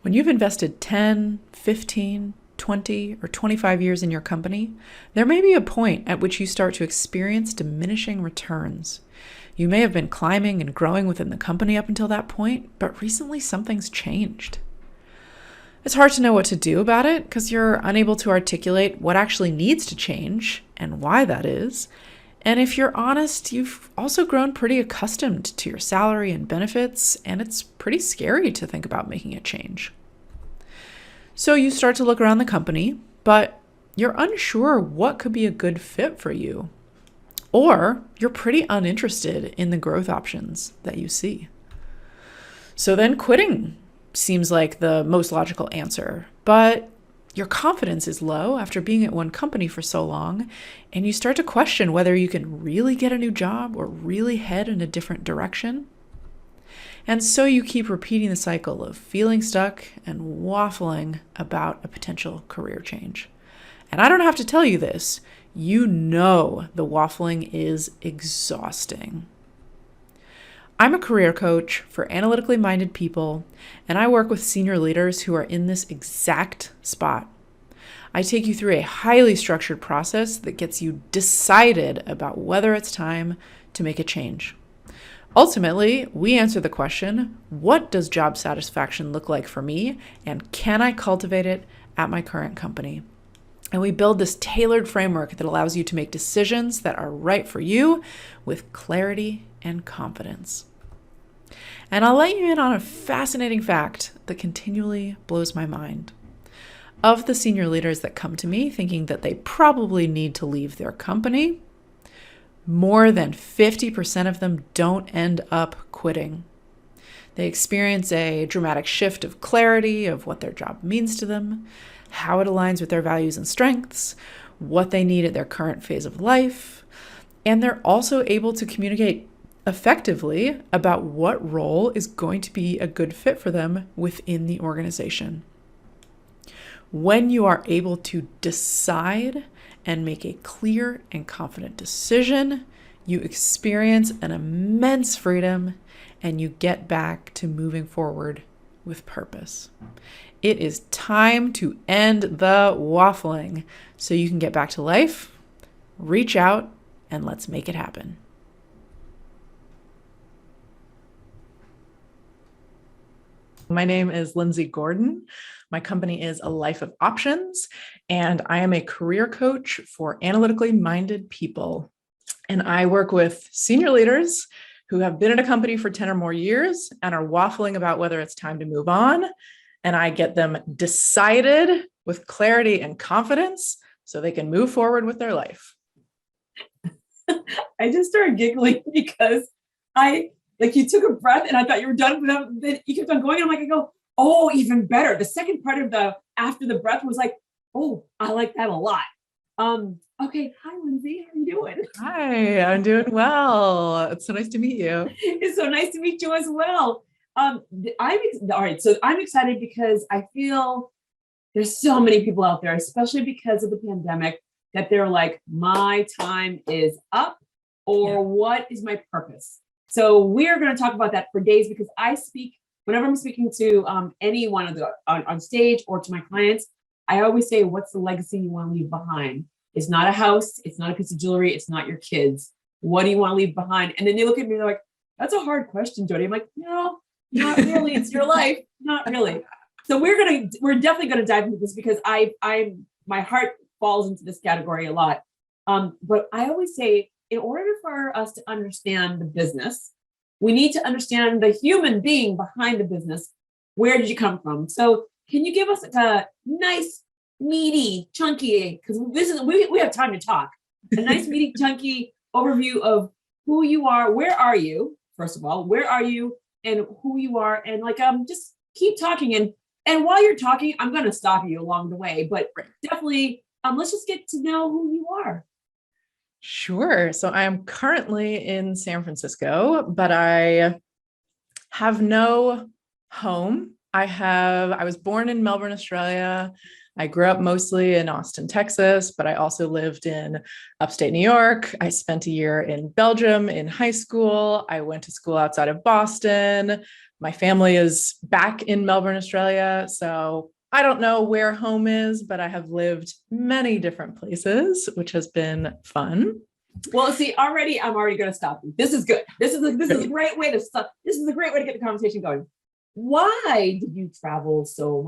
When you've invested 10, 15, 20, or 25 years in your company, there may be a point at which you start to experience diminishing returns. You may have been climbing and growing within the company up until that point, but recently something's changed. It's hard to know what to do about it because you're unable to articulate what actually needs to change and why that is. And if you're honest, you've also grown pretty accustomed to your salary and benefits, and it's pretty scary to think about making a change. So you start to look around the company, but you're unsure what could be a good fit for you. Or you're pretty uninterested in the growth options that you see. So then quitting seems like the most logical answer, but your confidence is low after being at one company for so long, and you start to question whether you can really get a new job or really head in a different direction. And so you keep repeating the cycle of feeling stuck and waffling about a potential career change. And I don't have to tell you this, you know the waffling is exhausting. I'm a career coach for analytically minded people, and I work with senior leaders who are in this exact spot. I take you through a highly structured process that gets you decided about whether it's time to make a change. Ultimately, we answer the question, what does job satisfaction look like for me, and can I cultivate it at my current company? And we build this tailored framework that allows you to make decisions that are right for you with clarity and confidence. And I'll let you in on a fascinating fact that continually blows my mind. Of the senior leaders that come to me thinking that they probably need to leave their company, more than 50% of them don't end up quitting. They experience a dramatic shift of clarity of what their job means to them, how it aligns with their values and strengths, what they need at their current phase of life, and they're also able to communicate effectively about what role is going to be a good fit for them within the organization. When you are able to decide and make a clear and confident decision, you experience an immense freedom and you get back to moving forward with purpose. It is time to end the waffling so you can get back to life, reach out, and let's make it happen. My name is Lindsay Gordon. My company is A Life of Options, and I am a career coach for analytically minded people. And I work with senior leaders who have been at a company for 10 or more years and are waffling about whether it's time to move on. And I get them decided with clarity and confidence so they can move forward with their life. I just started giggling because you took a breath and I thought you were done, but then you kept on going. And I go, oh, even better. The second part of after the breath was like, oh, I like that a lot. Okay. Hi, Lindsay. How are you doing? Hi, I'm doing well. It's so nice to meet you. It's so nice to meet you as well. All right. So I'm excited because I feel there's so many people out there, especially because of the pandemic, that they're like, my time is up, or what is my purpose? So we're going to talk about that for days because whenever I'm speaking to anyone on stage or to my clients, I always say, what's the legacy you want to leave behind? It's not a house. It's not a piece of jewelry. It's not your kids. What do you want to leave behind? And then they look at me, they're like, that's a hard question, Jodi. I'm like, no, not really. It's your life. Not really. So we're definitely going to dive into this because my heart falls into this category a lot. But I always say, in order for us to understand the business, we need to understand the human being behind the business. Where did you come from? So can you give us a nice, meaty, chunky, because we have time to talk, a nice, meaty, chunky overview of who you are, where are you, first of all, where are you and who you are, and just keep talking. And while you're talking, I'm going to stop you along the way, but definitely let's just get to know who you are. Sure. So I am currently in San Francisco, but I have no home. I was born in Melbourne, Australia. I grew up mostly in Austin, Texas, but I also lived in upstate New York. I spent a year in Belgium in high school. I went to school outside of Boston. My family is back in Melbourne, Australia. So I don't know where home is, but I have lived many different places, which has been fun. Well, see, already, I'm already going to stop you. This is good. This is a great way to stop. This is a great way to get the conversation going. Why did you travel so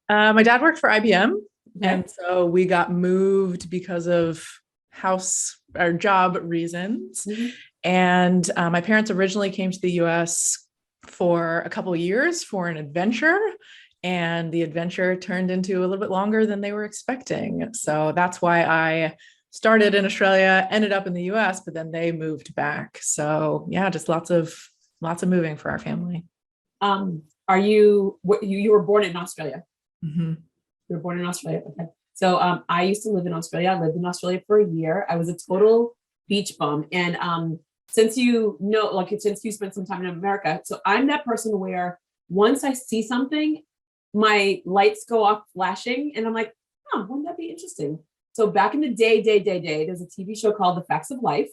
much? My dad worked for IBM. Okay. And so we got moved because of house or job reasons. Mm-hmm. And my parents originally came to the US for a couple of years for an adventure. And the adventure turned into a little bit longer than they were expecting. So that's why I started in Australia, ended up in the US, but then they moved back. So yeah, just lots of moving for our family. Are you were born in Australia? Mm-hmm. You were born in Australia. Okay. So I used to live in Australia. I lived in Australia for a year. I was a total beach bum. And since you spent some time in America, so I'm that person where once I see something, my lights go off flashing and I'm like, oh, wouldn't that be interesting? So back in the day, there's a TV show called The Facts of Life.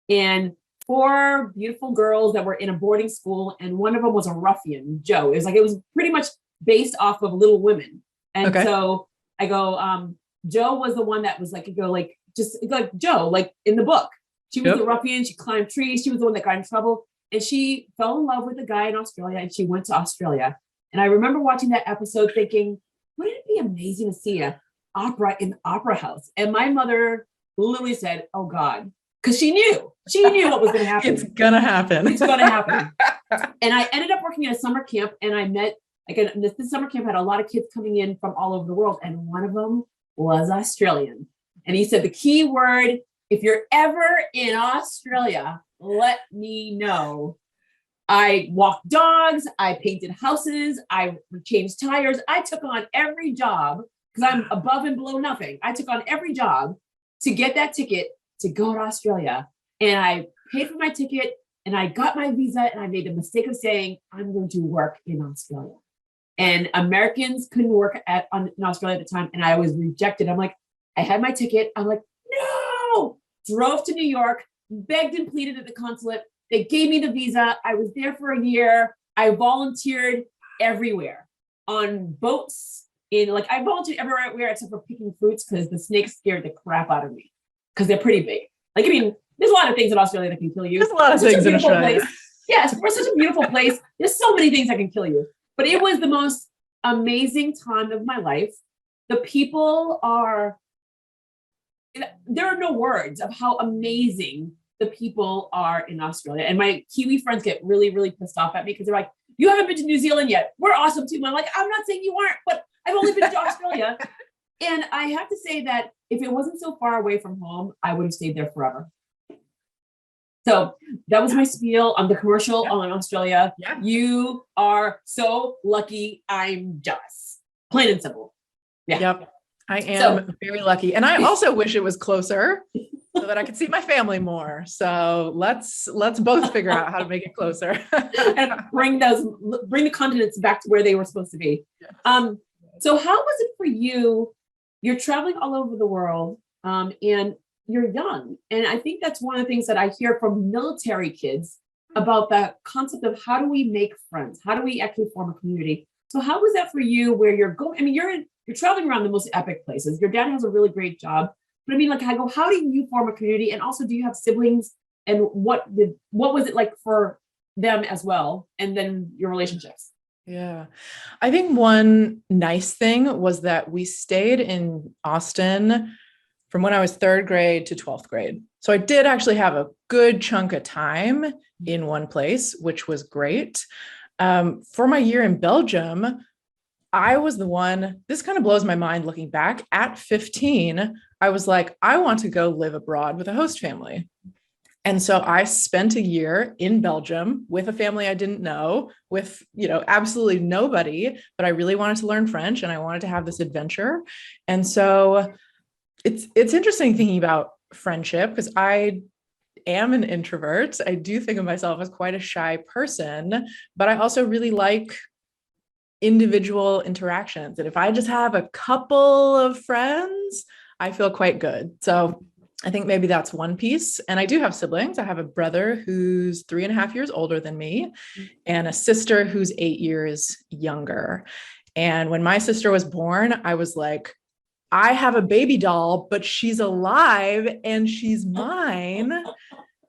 And 4 beautiful girls that were in a boarding school, and one of them was a ruffian, Joe. It was pretty much based off of Little Women. And so I go, Joe was the one that was like, just like Joe, like in the book. She was the ruffian, she climbed trees, she was the one that got in trouble. And she fell in love with a guy in Australia and she went to Australia. And I remember watching that episode thinking, wouldn't it be amazing to see an opera in the opera house? And my mother literally said, oh God, because she knew what was going to happen. It's going to happen. It's going to happen. And I ended up working at a summer camp, and I met, this summer camp had a lot of kids coming in from all over the world. And one of them was Australian. And he said, the key word, if you're ever in Australia, let me know. I walked dogs, I painted houses, I changed tires. I took on every job because I'm above and below nothing. I took on every job to get that ticket to go to Australia. And I paid for my ticket and I got my visa, and I made the mistake of saying, I'm going to work in Australia. And Americans couldn't work in Australia at the time. And I was rejected. I'm like, I had my ticket. I'm like, no, drove to New York, begged and pleaded at the consulate. They gave me the visa. I was there for a year. I volunteered everywhere on boats. I volunteered everywhere except for picking fruits because the snakes scared the crap out of me because they're pretty big. There's a lot of things in Australia that can kill you. There's a lot of things in Australia. Yes, we're such a beautiful place. There's so many things that can kill you. But it was the most amazing time of my life. The people there are no words of how amazing the people are in Australia. And my Kiwi friends get really, really pissed off at me because they're like, you haven't been to New Zealand yet. We're awesome too. And I'm like, I'm not saying you aren't, but I've only been to Australia. And I have to say that if it wasn't so far away from home, I would have stayed there forever. So that was my spiel on the commercial on Australia. Yeah. You are so lucky. I'm jealous. Plain and simple. Yeah. Yep. I am very lucky. And I also wish it was closer so that I could see my family more. So let's both figure out how to make it closer. And bring the continents back to where they were supposed to be. Yes. So how was it for you? You're traveling all over the world, and you're young. And I think that's one of the things that I hear from military kids about the concept of how do we make friends? How do we actually form a community? So how was that for you where you're going? I mean, you're traveling around the most epic places. Your dad has a really great job. But I mean, how do you form a community? And also, do you have siblings? And what was it like for them as well? And then your relationships? Yeah. I think one nice thing was that we stayed in Austin from when I was 3rd grade to 12th grade. So I did actually have a good chunk of time in one place, which was great. For my year in Belgium, I was the one, this kind of blows my mind looking back. At 15, I was like, I want to go live abroad with a host family. And so I spent a year in Belgium with a family I didn't know, with, absolutely nobody, but I really wanted to learn French and I wanted to have this adventure. And so it's interesting thinking about friendship because I am an introvert. I do think of myself as quite a shy person, but I also really like individual interactions. And if I just have a couple of friends, I feel quite good. So I think maybe that's one piece. And I do have siblings. I have a brother who's 3.5 years older than me and a sister who's 8 years younger. And when my sister was born, I was like, I have a baby doll, but she's alive and she's mine.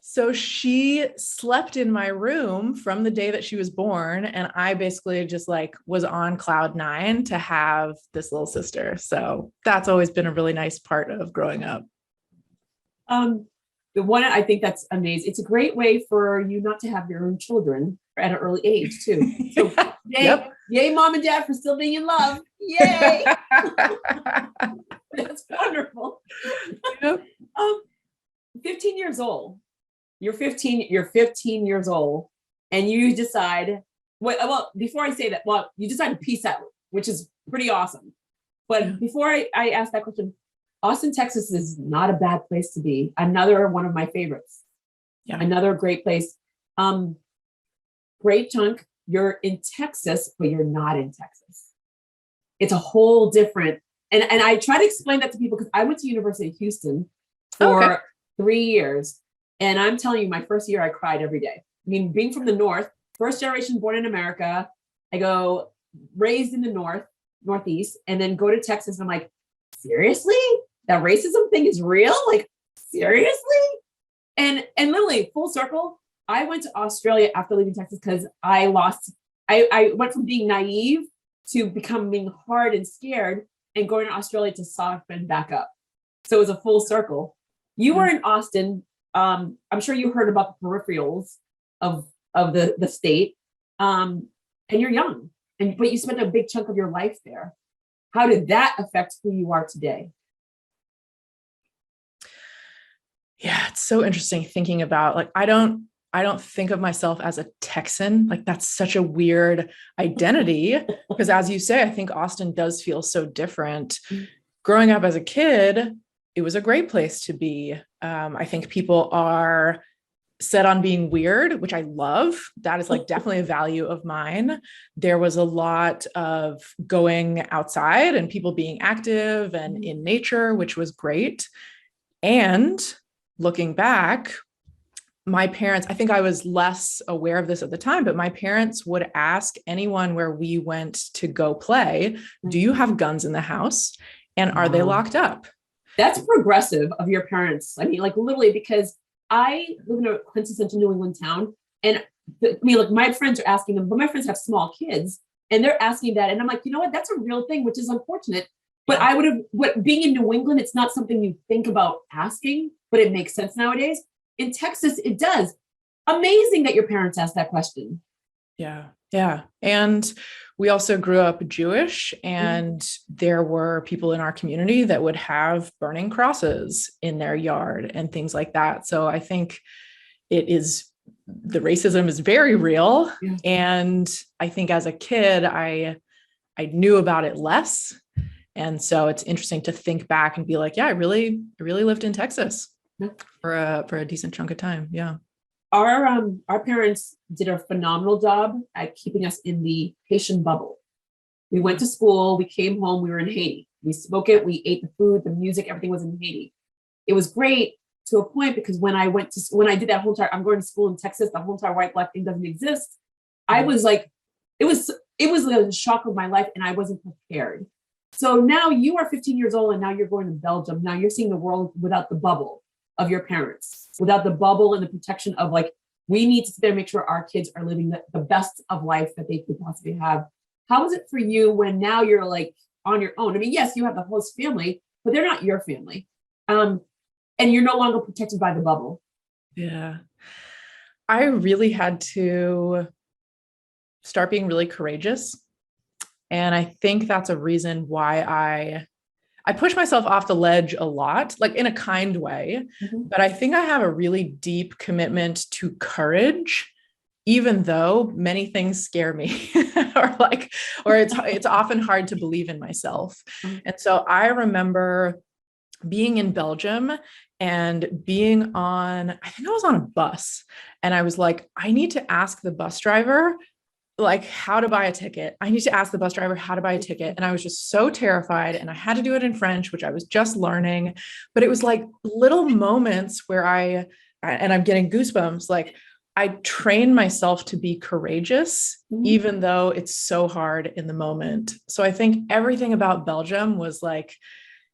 So she slept in my room from the day that she was born. And I basically just like was on cloud nine to have this little sister. So that's always been a really nice part of growing up. The one, I think that's amazing. It's a great way for you not to have your own children at an early age too. So yay, Yep. yay, mom and dad for still being in love. Yay. That's wonderful. Yep. 15 years old. You're 15 years old and you decide, well, before I say that, well, you decide to peace out, which is pretty awesome. But before I ask that question, Austin, Texas is not a bad place to be. Another one of my favorites. Yeah. Another great place. Great chunk. You're in Texas, but you're not in Texas. It's a whole different, and I try to explain that to people because I went to University of Houston for 3 years. And I'm telling you, my first year, I cried every day. I mean, being from the North, first generation born in America, I go raised in the Northeast, and then go to Texas. And I'm like, seriously? That racism thing is real? Like, seriously? And literally full circle, I went to Australia after leaving Texas because I went from being naive to becoming hard and scared and going to Australia to soften back up. So it was a full circle. You were in Austin. I'm sure you heard about the peripherals of the state. And you're young, but you spent a big chunk of your life there. How did that affect who you are today? Yeah, it's so interesting thinking about like I don't think of myself as a Texan. Like that's such a weird identity because as you say, I think Austin does feel so different. Growing up as a kid, it was a great place to be. I think people are set on being weird, which I love. That is like definitely a value of mine. There was a lot of going outside and people being active and in nature, which was great. And looking back, my parents, I think I was less aware of this at the time, but my parents would ask anyone where we went to go play, do you have guns in the house? And are they locked up? That's progressive of your parents. I mean, like literally, because I live in a quintessential New England town. And I mean, like my friends are asking them, but my friends have small kids and they're asking that. And I'm like, you know what? That's a real thing, which is unfortunate. But I would have, being in New England, it's not something you think about asking, but it makes sense nowadays. In Texas, it does. Amazing that your parents asked that question. Yeah. Yeah. And we also grew up Jewish, and there were people in our community that would have burning crosses in their yard and things like that. So I think the racism is very real. Yeah. And I think as a kid, I knew about it less. And so it's interesting to think back and be like, yeah, I really lived in Texas for a decent chunk of time. Yeah. Our parents did a phenomenal job at keeping us in the Haitian bubble. We went to school, we came home, we were in Haiti. We spoke it, we ate the food, the music, everything was in Haiti. It was great to a point because when I did that whole entire, I'm going to school in Texas, the whole entire white black thing doesn't exist. I was like, it was a shock of my life and I wasn't prepared. So now you are 15 years old and now you're going to Belgium. Now you're seeing the world without the bubble of your parents, without the bubble and the protection of like, we need to sit there and make sure our kids are living the best of life that they could possibly have. How is it for you when now you're like on your own? I mean, yes, you have the host family, but they're not your family. And you're no longer protected by the bubble. Yeah. I really had to start being really courageous. And I think that's a reason why I push myself off the ledge a lot, like in a kind way, but I think I have a really deep commitment to courage, even though many things scare me or it's often hard to believe in myself. And so I remember being in Belgium and being I think I was on a bus and I was like, I need to ask the bus driver like how to buy a ticket. I need to ask the bus driver how to buy a ticket. And I was just so terrified. And I had to do it in French, which I was just learning. But it was like little moments where and I'm getting goosebumps, like I trained myself to be courageous, even though it's so hard in the moment. So I think everything about Belgium was like,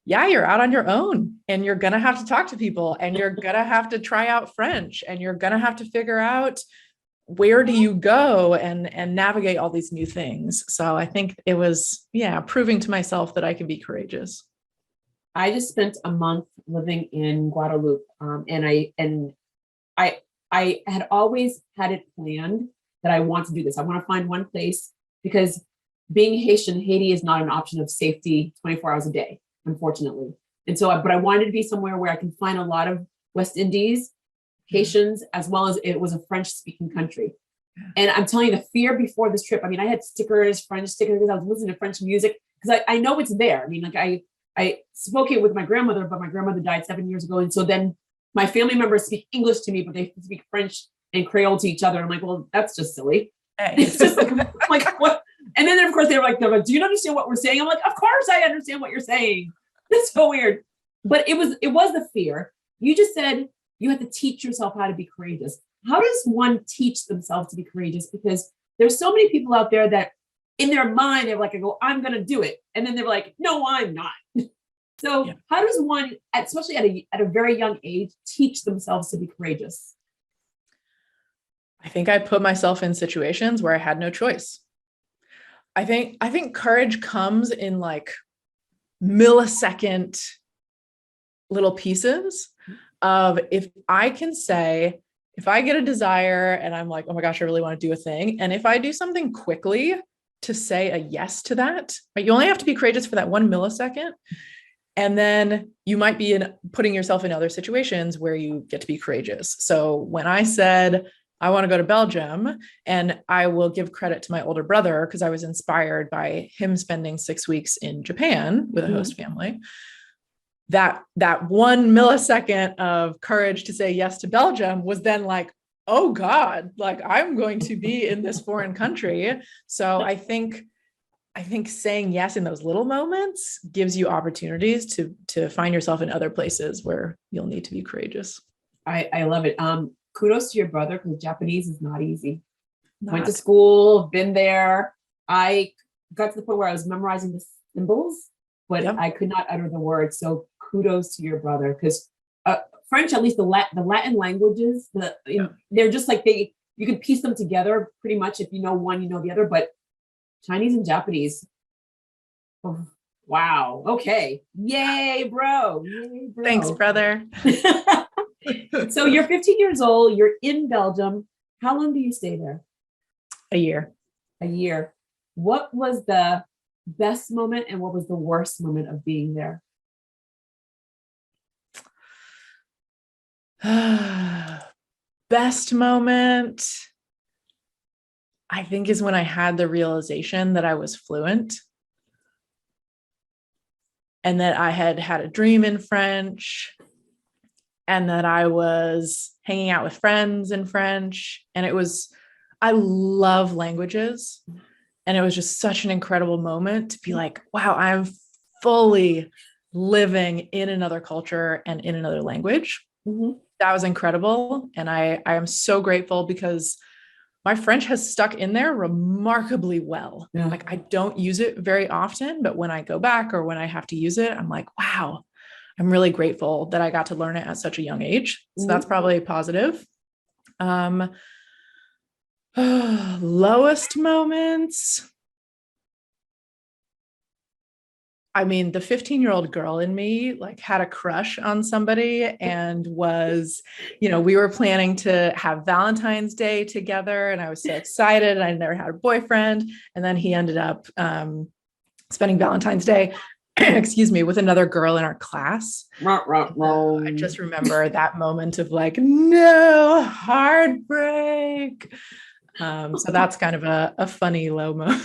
yeah, you're out on your own and you're going to have to talk to people and you're going to have to try out French and you're going to have to figure out where do you go and navigate all these new things. So I think it was, yeah, proving to myself that I can be courageous. I just spent a month living in Guadeloupe, and I had always had it planned that I want to do this. I want to find one place because being Haitian, Haiti is not an option of safety 24 hours a day, unfortunately. And so, but I wanted to be somewhere where I can find a lot of West Indies, Haitians, as well as it was a French speaking country. And I'm telling you, the fear before this trip, I mean, I had stickers, French stickers, because I was listening to French music because I know it's there. I mean, like I spoke it with my grandmother, but my grandmother died 7 years ago. And so then my family members speak English to me, but they speak French and Creole to each other. I'm like, well, that's just silly. Hey. It's just like what? And then of course they're like, do you understand what we're saying? I'm like, of course I understand what you're saying. That's so weird. But it was the fear. You just said you have to teach yourself how to be courageous. How does one teach themselves to be courageous? Because there's so many people out there that in their mind, they're like, I go, I'm going to do it. And then they're like, no, I'm not. So yeah. How does one, especially at a very young age, teach themselves to be courageous? I think I put myself in situations where I had no choice. I think courage comes in like millisecond little pieces of if I can say, if I get a desire and I'm like, oh my gosh, I really want to do a thing. And if I do something quickly to say a yes to that, right? You only have to be courageous for that 1 millisecond. And then you might be putting yourself in other situations where you get to be courageous. So when I said, I want to go to Belgium, and I will give credit to my older brother because I was inspired by him spending 6 weeks in Japan with a host family. That 1 millisecond of courage to say yes to Belgium was then like, oh God, like I'm going to be in this foreign country. So I think saying yes in those little moments gives you opportunities to find yourself in other places where you'll need to be courageous. I love it. Kudos to your brother because Japanese is not easy. Went to school, been there. I got to the point where I was memorizing the symbols, but I could not utter the words. So kudos to your brother because French, at least the Latin languages, they're just like you can piece them together pretty much. If you know one, you know the other, but Chinese and Japanese. Oh, wow. Okay. Yay, bro. Yay, bro. Thanks, brother. So you're 15 years old. You're in Belgium. How long do you stay there? A year. A year. What was the best moment and what was the worst moment of being there? Best moment, I think, is when I had the realization that I was fluent and that I had had a dream in French and that I was hanging out with friends in French. And I love languages. And it was just such an incredible moment to be like, wow, I'm fully living in another culture and in another language. Mm-hmm. That was incredible. And I am so grateful because my French has stuck in there remarkably well. Yeah. Like I don't use it very often, but when I go back or when I have to use it, I'm like, wow, I'm really grateful that I got to learn it at such a young age. So that's probably positive. Lowest moments. I mean, the 15-year-old girl in me like had a crush on somebody and was, we were planning to have Valentine's Day together and I was so excited and I never had a boyfriend. And then he ended up spending Valentine's Day, excuse me, with another girl in our class. I just remember that moment of like, no, heartbreak. So that's kind of a funny low moment.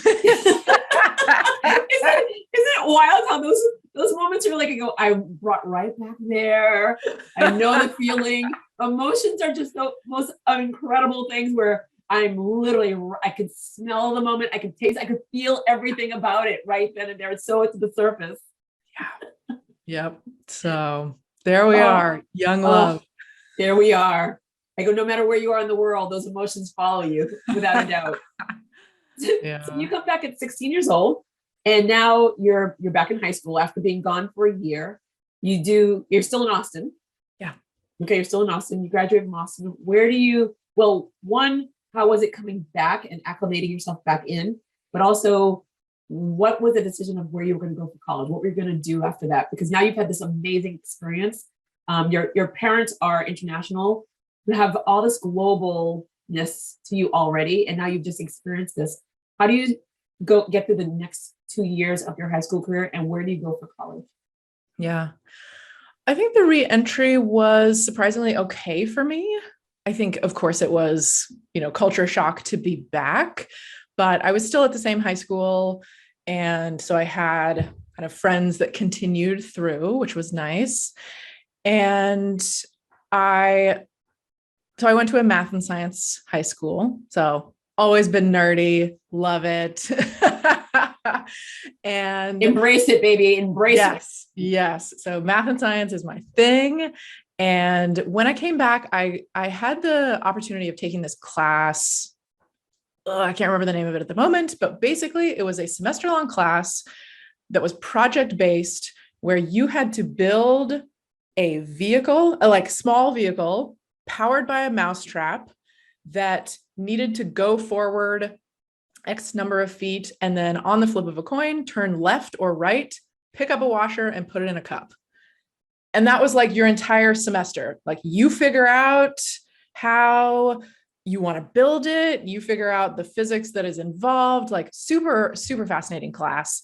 Isn't it wild how those moments are like, I brought right back there. I know the feeling. Emotions are just the most incredible things where I'm literally, I could smell the moment, I could taste, I could feel everything about it right then and there. It's so to the surface. Yeah. Yep. So there we Oh, are, young oh, love. there we are. I go, no matter where you are in the world, those emotions follow you without a doubt. So Yeah. you come back at 16 years old, and now you're back in high school after being gone for a year. You're still in Austin. Yeah. Okay, you're still in Austin. You graduate from Austin. Where do you, well, one, how was it coming back and acclimating yourself back in? But also, what was the decision of where you were going to go for college? What were you going to do after that? Because now you've had this amazing experience. Your parents are international. You have all this globalness to you already, and now you've just experienced this. How do you get through the next 2 years of your high school career, and where do you go for college? Yeah. I think the re-entry was surprisingly okay for me. I think, of course, it was, culture shock to be back, but I was still at the same high school. And so I had kind of friends that continued through, which was nice. And I went to a math and science high school. So always been nerdy, love it. And embrace it, baby. Embrace it. Yes. So math and science is my thing. And when I came back, I had the opportunity of taking this class. I can't remember the name of it at the moment, but basically it was a semester-long class that was project-based, where you had to build a vehicle, a small vehicle powered by a mousetrap that needed to go forward X number of feet, and then on the flip of a coin, turn left or right, pick up a washer and put it in a cup. And that was like your entire semester. Like, you figure out how you want to build it, you figure out the physics that is involved, like super, super fascinating class.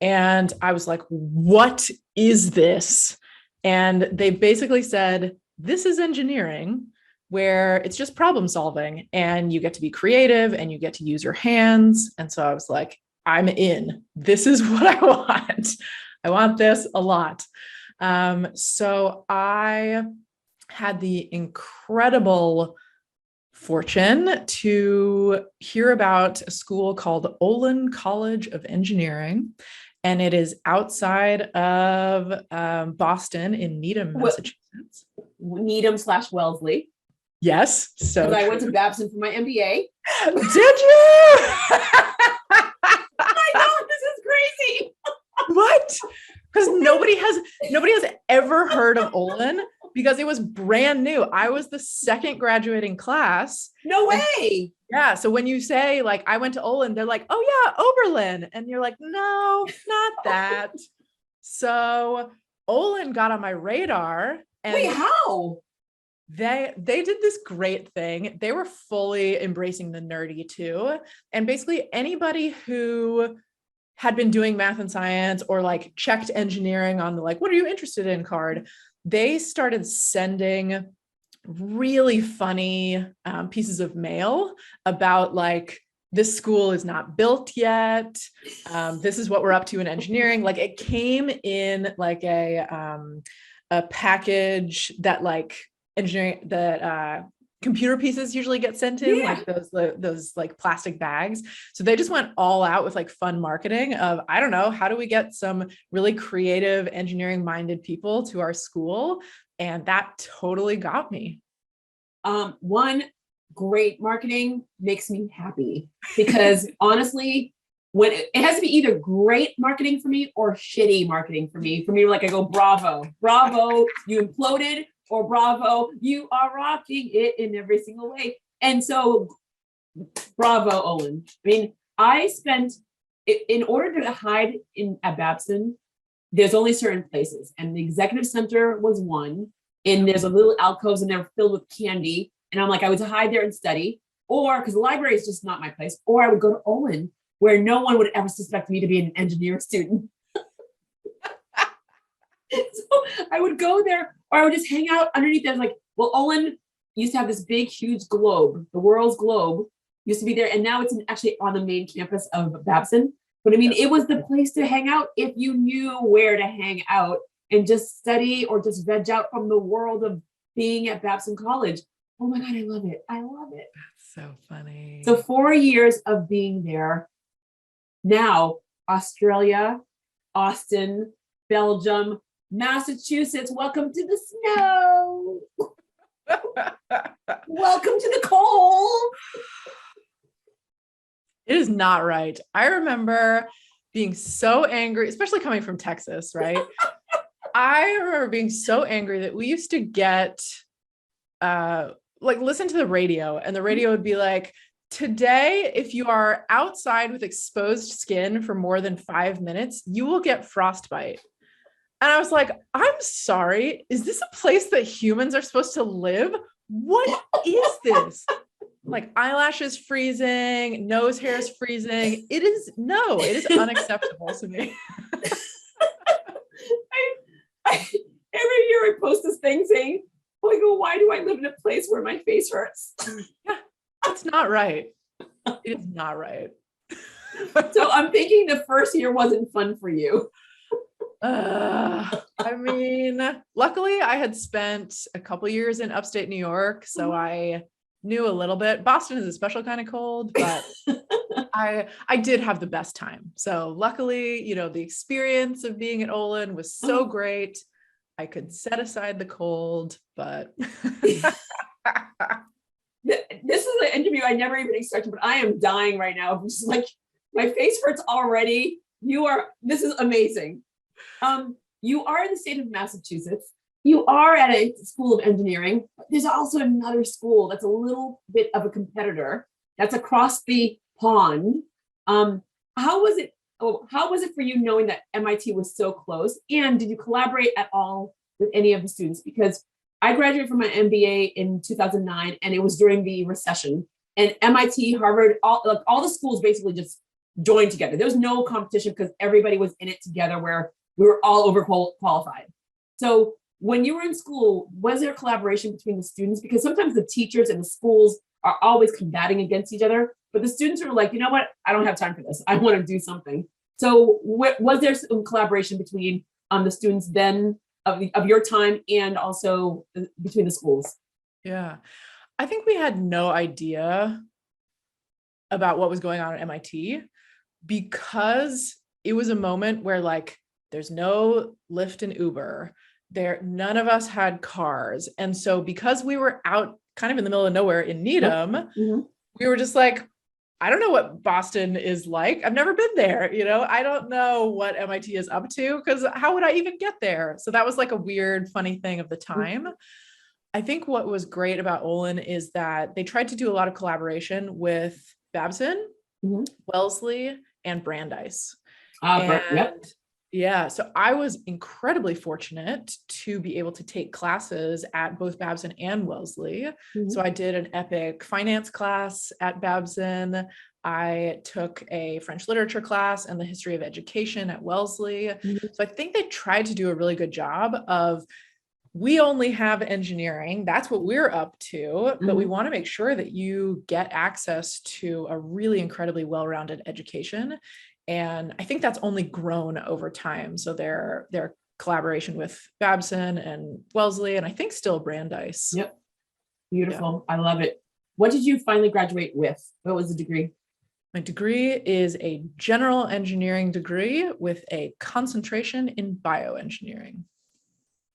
And I was like, what is this? And they basically said, this is engineering, where it's just problem solving and you get to be creative and you get to use your hands. And so I was like, I'm in. This is what I want. I want this a lot. So I had the incredible fortune to hear about a school called Olin College of Engineering. And it is outside of Boston in Needham, Massachusetts. Needham/Wellesley. Yes. So I went to Babson for my MBA. Did you? I know, this is crazy. What? Because nobody has ever heard of Olin, because it was brand new. I was the second graduating class. No way. Yeah. So when you say like, I went to Olin, they're like, oh yeah, Oberlin. And you're like, no, not that. So Olin got on my radar. And wait, how? They did this great thing. They were fully embracing the nerdy too. And basically anybody who had been doing math and science or like checked engineering on the like, what are you interested in card, they started sending really funny pieces of mail about like, this school is not built yet. This is what we're up to in engineering. Like, it came in like a package that like engineering, that computer pieces usually get sent in, like those like plastic bags. So they just went all out with like fun marketing of, I don't know, how do we get some really creative engineering minded people to our school? And that totally got me. One, great marketing makes me happy, because honestly, when it has to be either great marketing for me or shitty marketing for me. For me, like, I go, bravo, you imploded, or bravo, you are rocking it in every single way. And so, bravo, Olin. I mean, I spent, in order to hide at Babson, there's only certain places, and the executive center was one, and there's a little alcoves and they're filled with candy. And I'm like, I would hide there and study, or because the library is just not my place, or I would go to Olin, where no one would ever suspect me to be an engineer student. So I would go there, or I would just hang out underneath there. Like, well, Olin used to have this big, huge globe, the world's globe used to be there. And now it's actually on the main campus of Babson. But I mean, it was the place to hang out if you knew where to hang out and just study or just veg out from the world of being at Babson College. Oh my God, I love it. I love it. That's so funny. So 4 years of being there. Now, Australia, Austin, Belgium, Massachusetts. Welcome to the snow. Welcome to the cold. It is not right. I remember being so angry, especially coming from Texas, right? I remember being so angry that we used to get like listen to the radio, and the radio would be like, today, if you are outside with exposed skin for more than 5 minutes, you will get frostbite. And I was like, I'm sorry, is this a place that humans are supposed to live? What is this? Like eyelashes freezing, nose hairs freezing. It is unacceptable to me. Every year I post this thing saying, oh, I go, why do I live in a place where my face hurts? Yeah, that's not right. It is not right. So I'm thinking the first year wasn't fun for you. I mean, luckily I had spent a couple years in upstate New York, so I knew a little bit. Boston is a special kind of cold, but I did have the best time. So luckily, the experience of being at Olin was so great. I could set aside the cold, but this is an interview I never even expected, but I am dying right now. I'm just like, my face hurts already. This is amazing. You are in the state of Massachusetts. You are at a school of engineering, but there's also another school that's a little bit of a competitor that's across the pond. How was it for you knowing that MIT was so close? And did you collaborate at all with any of the students? Because I graduated from my MBA in 2009, and it was during the recession. And MIT, Harvard, all the schools basically just joined together. There was no competition because everybody was in it together, where we were all overqualified. So when you were in school, was there collaboration between the students? Because sometimes the teachers and the schools are always combating against each other, but the students are like, you know what? I don't have time for this. I want to do something. So was there some collaboration between the students then of your time, and also between the schools? Yeah, I think we had no idea about what was going on at MIT, because it was a moment where like there's no Lyft and Uber. None of us had cars. And so because we were out kind of in the middle of nowhere in Needham, Mm-hmm. we were just like, I don't know what Boston is like. I've never been there. I don't know what MIT is up to, because how would I even get there? So that was like a weird, funny thing of the time. Mm-hmm. I think what was great about Olin is that they tried to do a lot of collaboration with Babson, mm-hmm. Wellesley, and Brandeis. Yep. Yeah, so I was incredibly fortunate to be able to take classes at both Babson and Wellesley. Mm-hmm. So I did an epic finance class at Babson. I took a French literature class and the history of education at Wellesley. Mm-hmm. So I think they tried to do a really good job of, we only have engineering, that's what we're up to, mm-hmm. but we want to make sure that you get access to a really incredibly well-rounded education. And I think that's only grown over time. So their collaboration with Babson and Wellesley, and I think still Brandeis. Yep. Beautiful. Yeah. I love it. What did you finally graduate with? What was the degree? My degree is a general engineering degree with a concentration in bioengineering.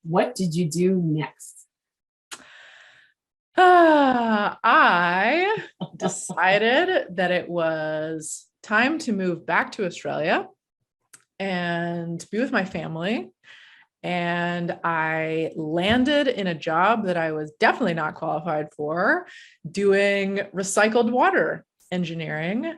What did you do next? I decided that it was time to move back to Australia and be with my family. And I landed in a job that I was definitely not qualified for, doing recycled water engineering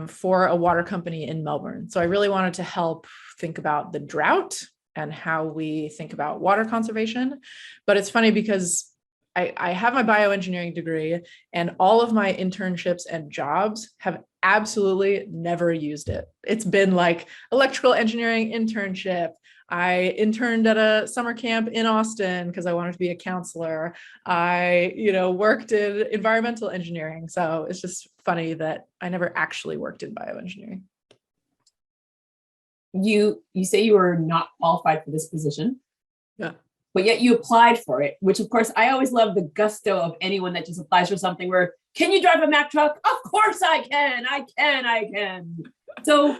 for a water company in Melbourne. So I really wanted to help think about the drought and how we think about water conservation. But it's funny because I have my bioengineering degree, and all of my internships and jobs have absolutely never used it. It's been like electrical engineering internship. I interned at a summer camp in Austin because I wanted to be a counselor. I, worked in environmental engineering. So it's just funny that I never actually worked in bioengineering. You say you were not qualified for this position. Yeah. but yet you applied for it, which of course I always love the gusto of anyone that just applies for something where, can you drive a Mack truck? Of course I can. I can. So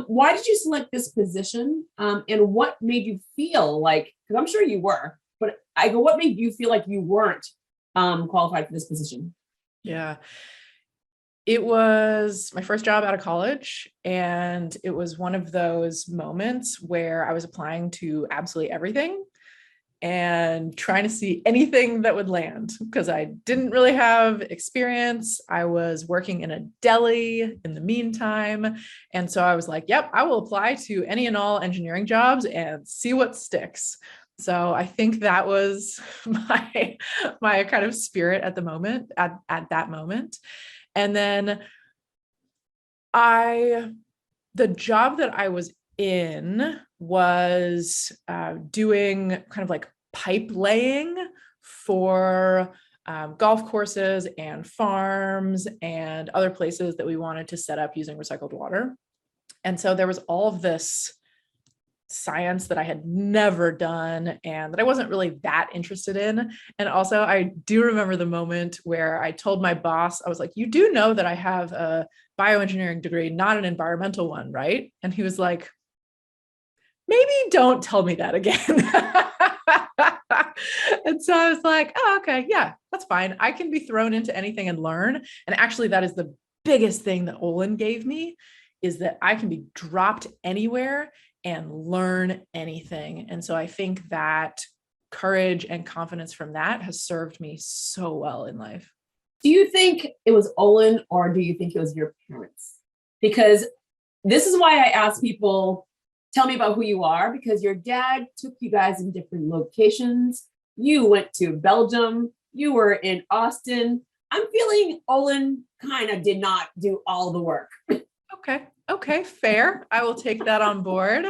why did you select this position? And what made you feel like, because I'm sure you were, but I go, what made you feel like you weren't qualified for this position? Yeah. It was my first job out of college, and it was one of those moments where I was applying to absolutely everything and trying to see anything that would land because I didn't really have experience. I was working in a deli in the meantime. And so I was like, yep, I will apply to any and all engineering jobs and see what sticks. So I think that was my kind of spirit at the moment, at that moment. And then the job that I was in was doing kind of like pipe laying for golf courses and farms and other places that we wanted to set up using recycled water. And so there was all of this science that I had never done and that I wasn't really that interested in. And also I do remember the moment where I told my boss, I was like, you do know that I have a bioengineering degree, not an environmental one, right? And he was like, maybe don't tell me that again. And so I was like, oh, okay, yeah, that's fine. I can be thrown into anything and learn. And actually that is the biggest thing that Olin gave me, is that I can be dropped anywhere and learn anything. And so I think that courage and confidence from that has served me so well in life. Do you think it was Olin or do you think it was your parents? Because this is why I ask people, tell me about who you are, because your dad took you guys in different locations. You went to Belgium, you were in Austin. I'm feeling Olin kind of did not do all the work. Okay, fair. I will take that on board.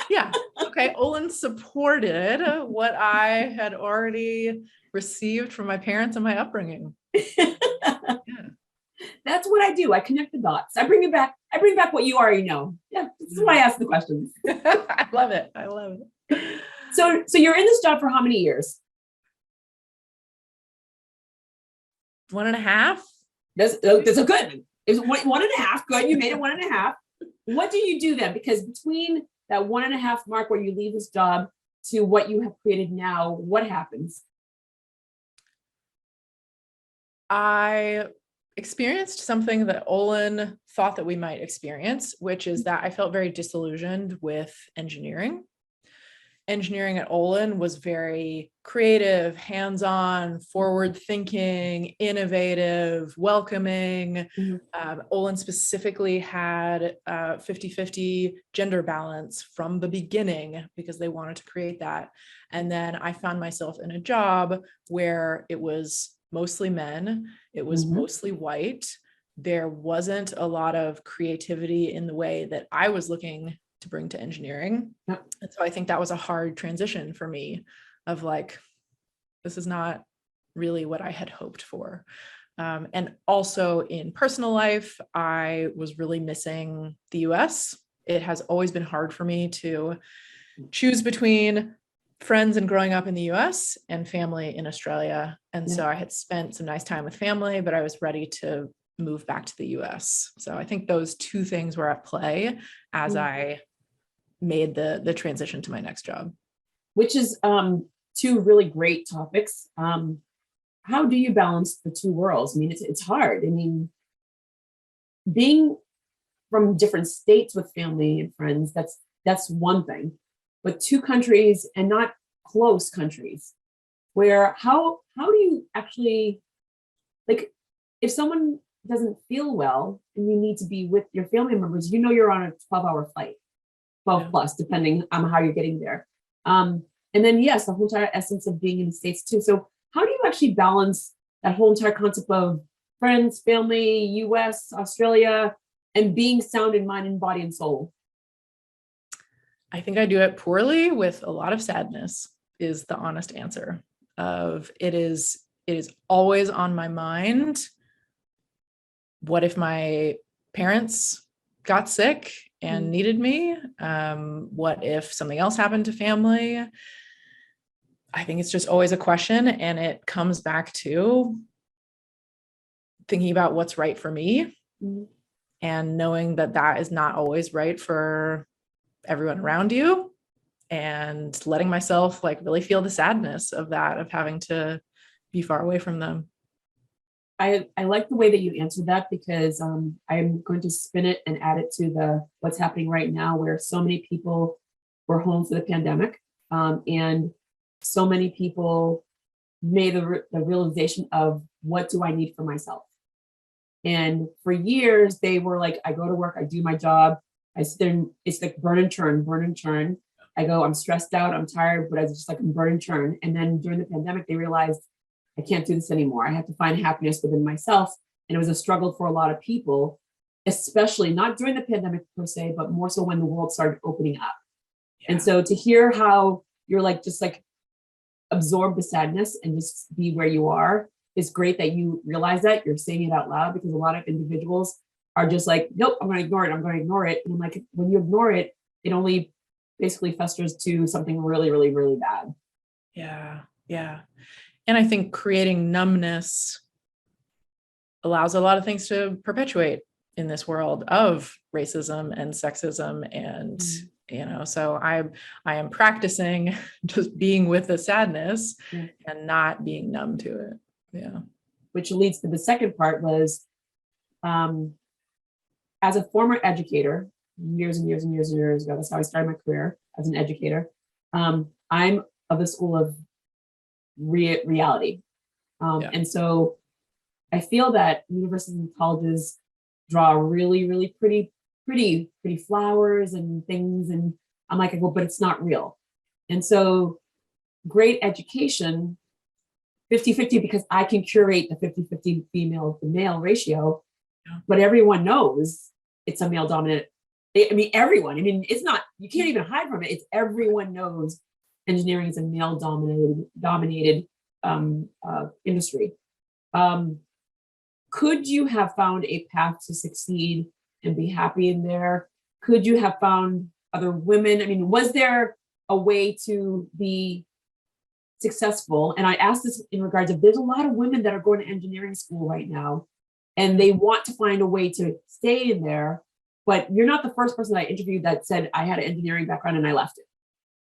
Yeah. Okay. Olin supported what I had already received from my parents and my upbringing. Yeah. That's what I do. I connect the dots. I bring it back. I bring back what you already know. Yeah, this is why I ask the questions. I love it. I love it. So you're in this job for how many years? 1.5. That's a good. It's 1.5. Good. You made it 1.5. What do you do then? Because between that 1.5 mark where you leave this job to what you have created now, what happens? I experienced something that Olin thought that we might experience, which is that I felt very disillusioned with engineering. Engineering at Olin was very creative, hands-on, forward-thinking, innovative, welcoming. Olin specifically had 50-50 gender balance from the beginning because they wanted to create that. And then I found myself in a job where it was mostly men, it was mostly white. There wasn't a lot of creativity in the way that I was looking to bring to engineering. And so I think that was a hard transition for me of like, this is not really what I had hoped for. And also in personal life, I was really missing the US. It has always been hard for me to choose between friends and growing up in the US and family in Australia. And so I had spent some nice time with family, but I was ready to move back to the US. So I think those two things were at play as I made the transition to my next job. Which is two really great topics. How do you balance the two worlds? I mean, it's hard. I mean, being from different states with family and friends, that's one thing. But two countries and not close countries, where how do you actually, like, if someone doesn't feel well and you need to be with your family members, you know you're on a 12-hour flight, 12 plus, depending on how you're getting there. And then yes, the whole entire essence of being in the States too. So how do you actually balance that whole entire concept of friends, family, US, Australia, and being sound in mind and body and soul? I think I do it poorly with a lot of sadness is the honest answer of it is always on my mind. What if my parents got sick and needed me? What if something else happened to family? I think it's just always a question, and it comes back to thinking about what's right for me, and knowing that that is not always right for everyone around you, and letting myself like really feel the sadness of that, of having to be far away from them. I like the way that you answered that, because I'm going to spin it and add it to the what's happening right now, where so many people were home for the pandemic, and so many people made the realization of, what do I need for myself? And for years, they were like, I go to work, I do my job, I sit there, and it's like burn and churn, burn and churn. I go, I'm stressed out, I'm tired, but I was just like, burn and churn. And then during the pandemic, they realized, I can't do this anymore. I have to find happiness within myself. And it was a struggle for a lot of people, especially not during the pandemic per se, but more so when the world started opening up. Yeah. And so to hear how you're like, just like absorb the sadness and just be where you are, is great that you realize that you're saying it out loud, because a lot of individuals are just like, nope, I'm going to ignore it. I'm going to ignore it. And I'm like, when you ignore it, it only basically festers to something really, really, really bad. Yeah. Yeah. And I think creating numbness allows a lot of things to perpetuate in this world of racism and sexism. And, so I am practicing just being with the sadness and not being numb to it. Yeah. Which leads to the second part was, as a former educator, years and years and years and years ago, that's how I started my career as an educator. I'm of the school of reality. And so I feel that universities and colleges draw really, really pretty flowers and things. And I'm like, well, but it's not real. And so great education, 50-50, because I can curate the 50-50 female to male ratio, but everyone knows it's a male dominant. I mean, everyone, it's not, you can't even hide from it. It's everyone knows engineering is a male dominated industry. Could you have found a path to succeed and be happy in there? Could you have found other women? Was there a way to be successful? And I ask this in regards of, there's a lot of women that are going to engineering school right now, and they want to find a way to stay in there, but you're not the first person I interviewed that said, I had an engineering background and I left it.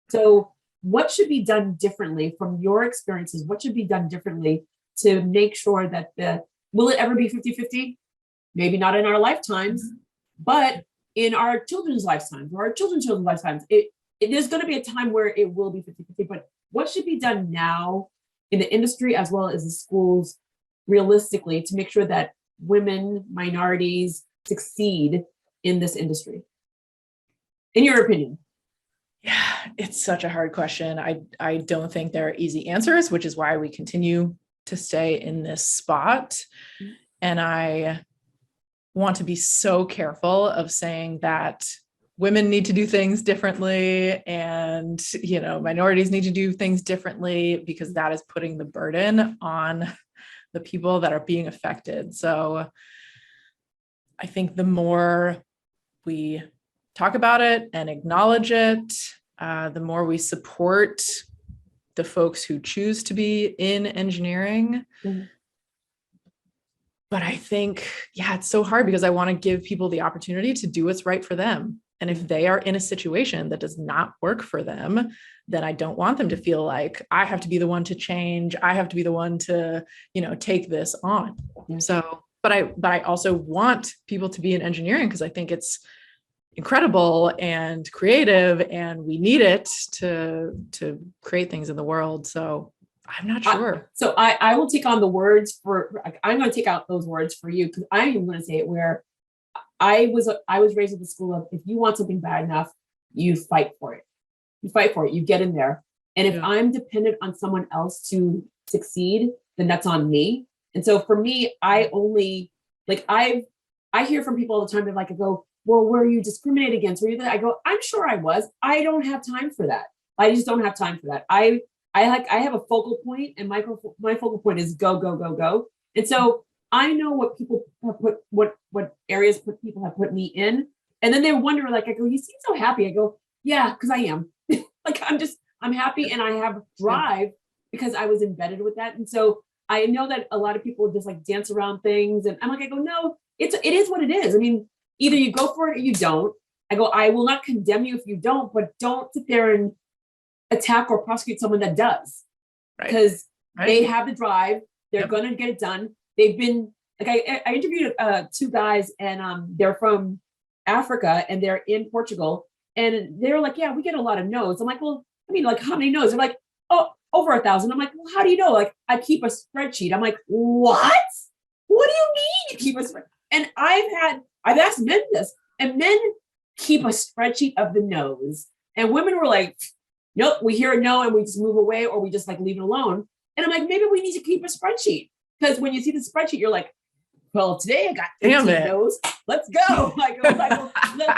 So what should be done differently from your experiences? What should be done differently to make sure that will it ever be 50-50? Maybe not in our lifetimes, but in our children's lifetimes or our children's lifetimes, there's going to be a time where it will be 50-50. But what should be done now in the industry as well as the schools realistically to make sure that women, minorities succeed in this industry? In your opinion? Yeah, it's such a hard question. I don't think there are easy answers, which is why we continue to stay in this spot. And I want to be so careful of saying that women need to do things differently and, minorities need to do things differently, because that is putting the burden on the people that are being affected. So I think the more we talk about it and acknowledge it, the more we support the folks who choose to be in engineering. But I think, it's so hard, because I want to give people the opportunity to do what's right for them. And if they are in a situation that does not work for them, then I don't want them to feel like I have to be the one to change. I have to be the one to, take this on. So, but I also want people to be in engineering, because I think it's incredible and creative, and we need it to create things in the world. So I'm not sure. So I will take on the words I'm going to take out those words for you, because I am going to say it where I was raised in the school of, if you want something bad enough, you fight for it. You fight for it. You get in there. And if I'm dependent on someone else to succeed, then that's on me. And so for me, I only I hear from people all the time. They're like, I go, well, were you discriminated against? Were you that? I go, I'm sure I was. I don't have time for that. I just don't have time for that. I have a focal point, and my focal point is go, go, go, go. And so I know what people have put, what areas people have put me in. And then they wonder, I go, you seem so happy. I go, yeah, because I am. I'm happy and I have drive because I was embedded with that. And so I know that a lot of people just like dance around things. And I'm like, I go, no, it is what it is. I mean, either you go for it or you don't. I go, I will not condemn you if you don't, but don't sit there and attack or prosecute someone that does. Because they have the drive, they're going to get it done. They've been like, I interviewed 2 guys and they're from Africa and they're in Portugal. And they're like, yeah, we get a lot of no's. I'm like, well, I mean, like, how many no's? They're like, oh, over 1,000. I'm like, well, how do you know? Like, I keep a spreadsheet. I'm like, what? What do you mean you keep a spreadsheet? And I've asked men this, and men keep a spreadsheet of the no's. And women were like, nope, we hear a no and we just move away or we just like leave it alone. And I'm like, maybe we need to keep a spreadsheet. Because when you see the spreadsheet, you're like, well, today I got 15 no's. Let's go. Like, let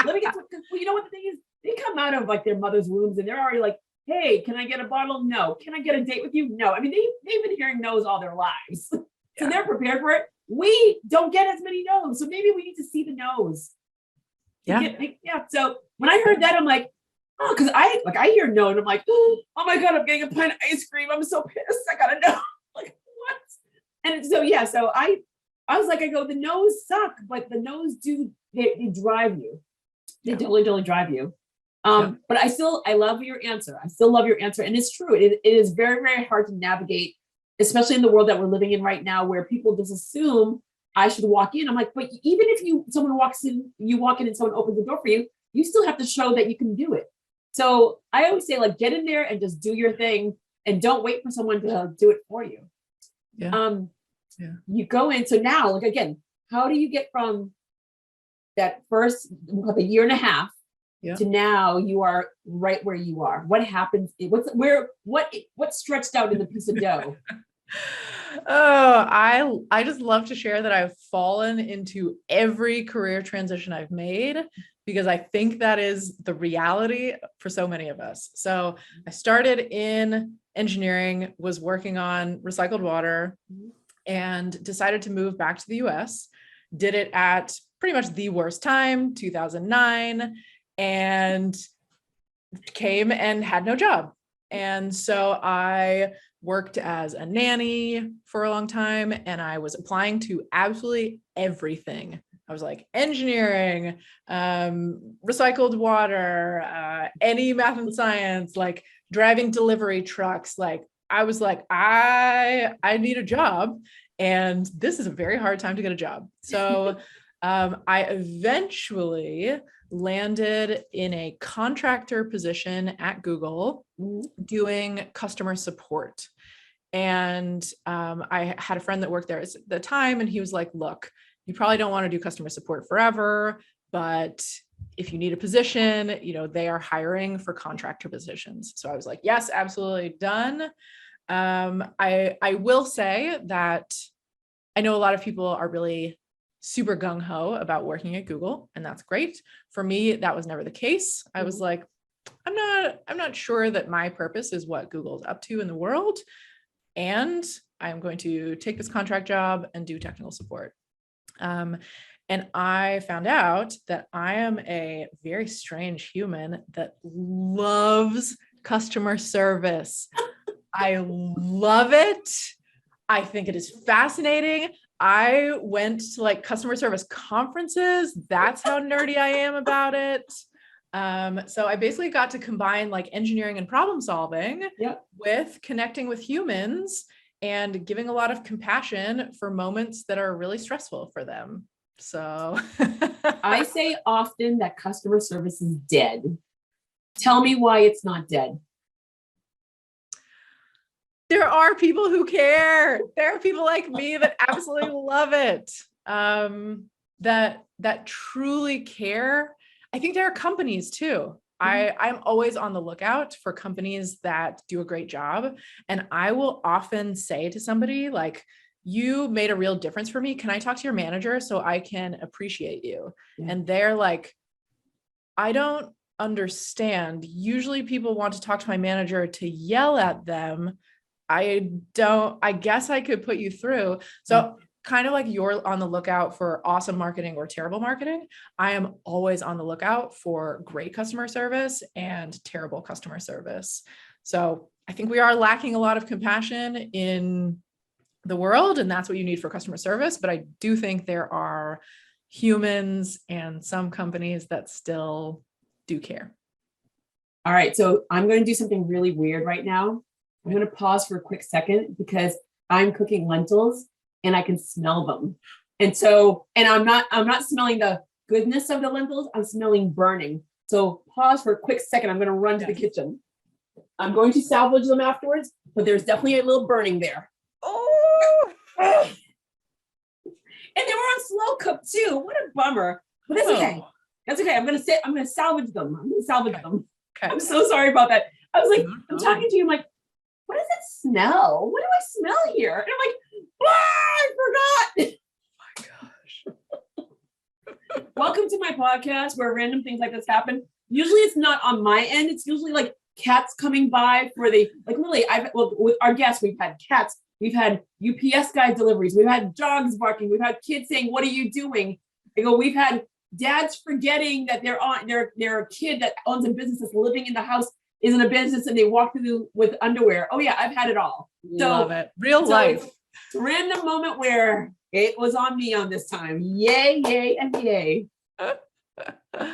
me get to, well, you know what the thing is? They come out of like their mother's wombs and they're already like, hey, can I get a bottle? No. Can I get a date with you? No. I mean, they've been hearing no's all their lives. So they're prepared for it. We don't get as many no's. So maybe we need to see the no's. Yeah. So when I heard that, I'm like, oh, because I hear no and I'm like, oh my God, I'm getting a pint of ice cream. I'm so pissed. I gotta know. Like, what? And so so I was like, I go, the no's suck, but the no's they drive you. They totally drive you. But I love your answer. I still love your answer. And it's true. It is very, very hard to navigate, especially in the world that we're living in right now, where people just assume I should walk in. I'm like, but even if someone walks in, you walk in and someone opens the door for you, you still have to show that you can do it. So I always say, like, get in there and just do your thing and don't wait for someone to do it for you. You go in. So now, like, again, how do you get from that first a year and a half to now you are right where you are? What happens? What stretched out in the piece of dough? Oh, I just love to share that I've fallen into every career transition I've made because I think that is the reality for so many of us. So I started in engineering, was working on recycled water, and decided to move back to the US. Did it at pretty much the worst time, 2009, and came and had no job. And so I worked as a nanny for a long time, and I was applying to absolutely everything. I was like engineering, recycled water, any math and science, like driving delivery trucks. Like I was like, I need a job, and this is a very hard time to get a job. So I eventually landed in a contractor position at Google doing customer support. And I had a friend that worked there at the time, and he was like, look, you probably don't want to do customer support forever, but if you need a position, they are hiring for contractor positions. So I was like, yes, absolutely, done. I will say that I know a lot of people are really super gung-ho about working at Google, and that's great. For me, that was never the case. I was like, I'm not sure that my purpose is what Google's up to in the world, and I'm going to take this contract job and do technical support. And I found out that I am a very strange human that loves customer service. I love it. I think it is fascinating. I went to like customer service conferences. That's how nerdy I am about it. So I basically got to combine like engineering and problem solving with connecting with humans and giving a lot of compassion for moments that are really stressful for them. So I say often that customer service is dead. Tell me why it's not dead. There are people who care. There are people like me that absolutely love it. That truly care. I think there are companies too. I'm always on the lookout for companies that do a great job. And I will often say to somebody like, you made a real difference for me. Can I talk to your manager so I can appreciate you? Yeah. And they're like, I don't understand. Usually people want to talk to my manager to yell at them. I guess I could put you through. So kind of like you're on the lookout for awesome marketing or terrible marketing. I am always on the lookout for great customer service and terrible customer service. So I think we are lacking a lot of compassion in the world, and that's what you need for customer service. But I do think there are humans and some companies that still do care. All right, so I'm going to do something really weird right now. I'm going to pause for a quick second because I'm cooking lentils and I can smell them. And I'm not smelling the goodness of the lentils, I'm smelling burning. So pause for a quick second. I'm going to run to the kitchen. I'm going to salvage them afterwards, but there's definitely a little burning there. Oh, and they were on slow cook too. What a bummer. But that's okay. That's okay. I'm going to salvage them. them. Okay. I'm so sorry about that. I was like, I'm talking to you. I'm like, what does it smell? What do I smell here? And I'm like, I forgot. Oh my gosh. Welcome to my podcast where random things like this happen. Usually it's not on my end. It's usually like cats coming by for literally, with our guests, we've had cats, we've had UPS guy deliveries, we've had dogs barking, we've had kids saying, what are you doing? We've had dads forgetting that their kid that owns a business that's living in the house is in a business and they walk through with underwear. Oh yeah, I've had it all. Love it. Real life. It's a random moment where it was on me on this time. Yay, yay, and yay. All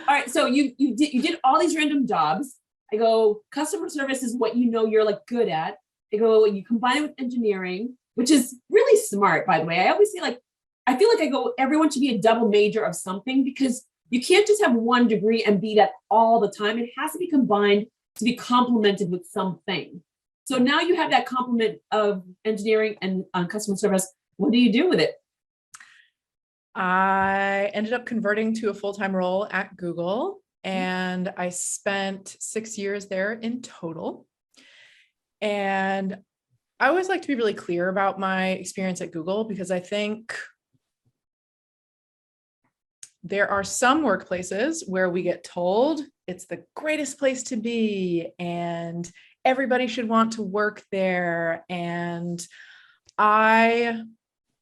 right, so you did all these random jobs. I go, customer service is what you know you're like good at. I go, you combine it with engineering, which is really smart, by the way. I always say I feel like everyone should be a double major of something because you can't just have one degree and be that all the time. It has to be combined to be complemented with something. So now you have that complement of engineering and customer service. What do you do with it? I ended up converting to a full-time role at Google, and I spent 6 years there in total. And I always like to be really clear about my experience at Google because I think there are some workplaces where we get told it's the greatest place to be and everybody should want to work there. And I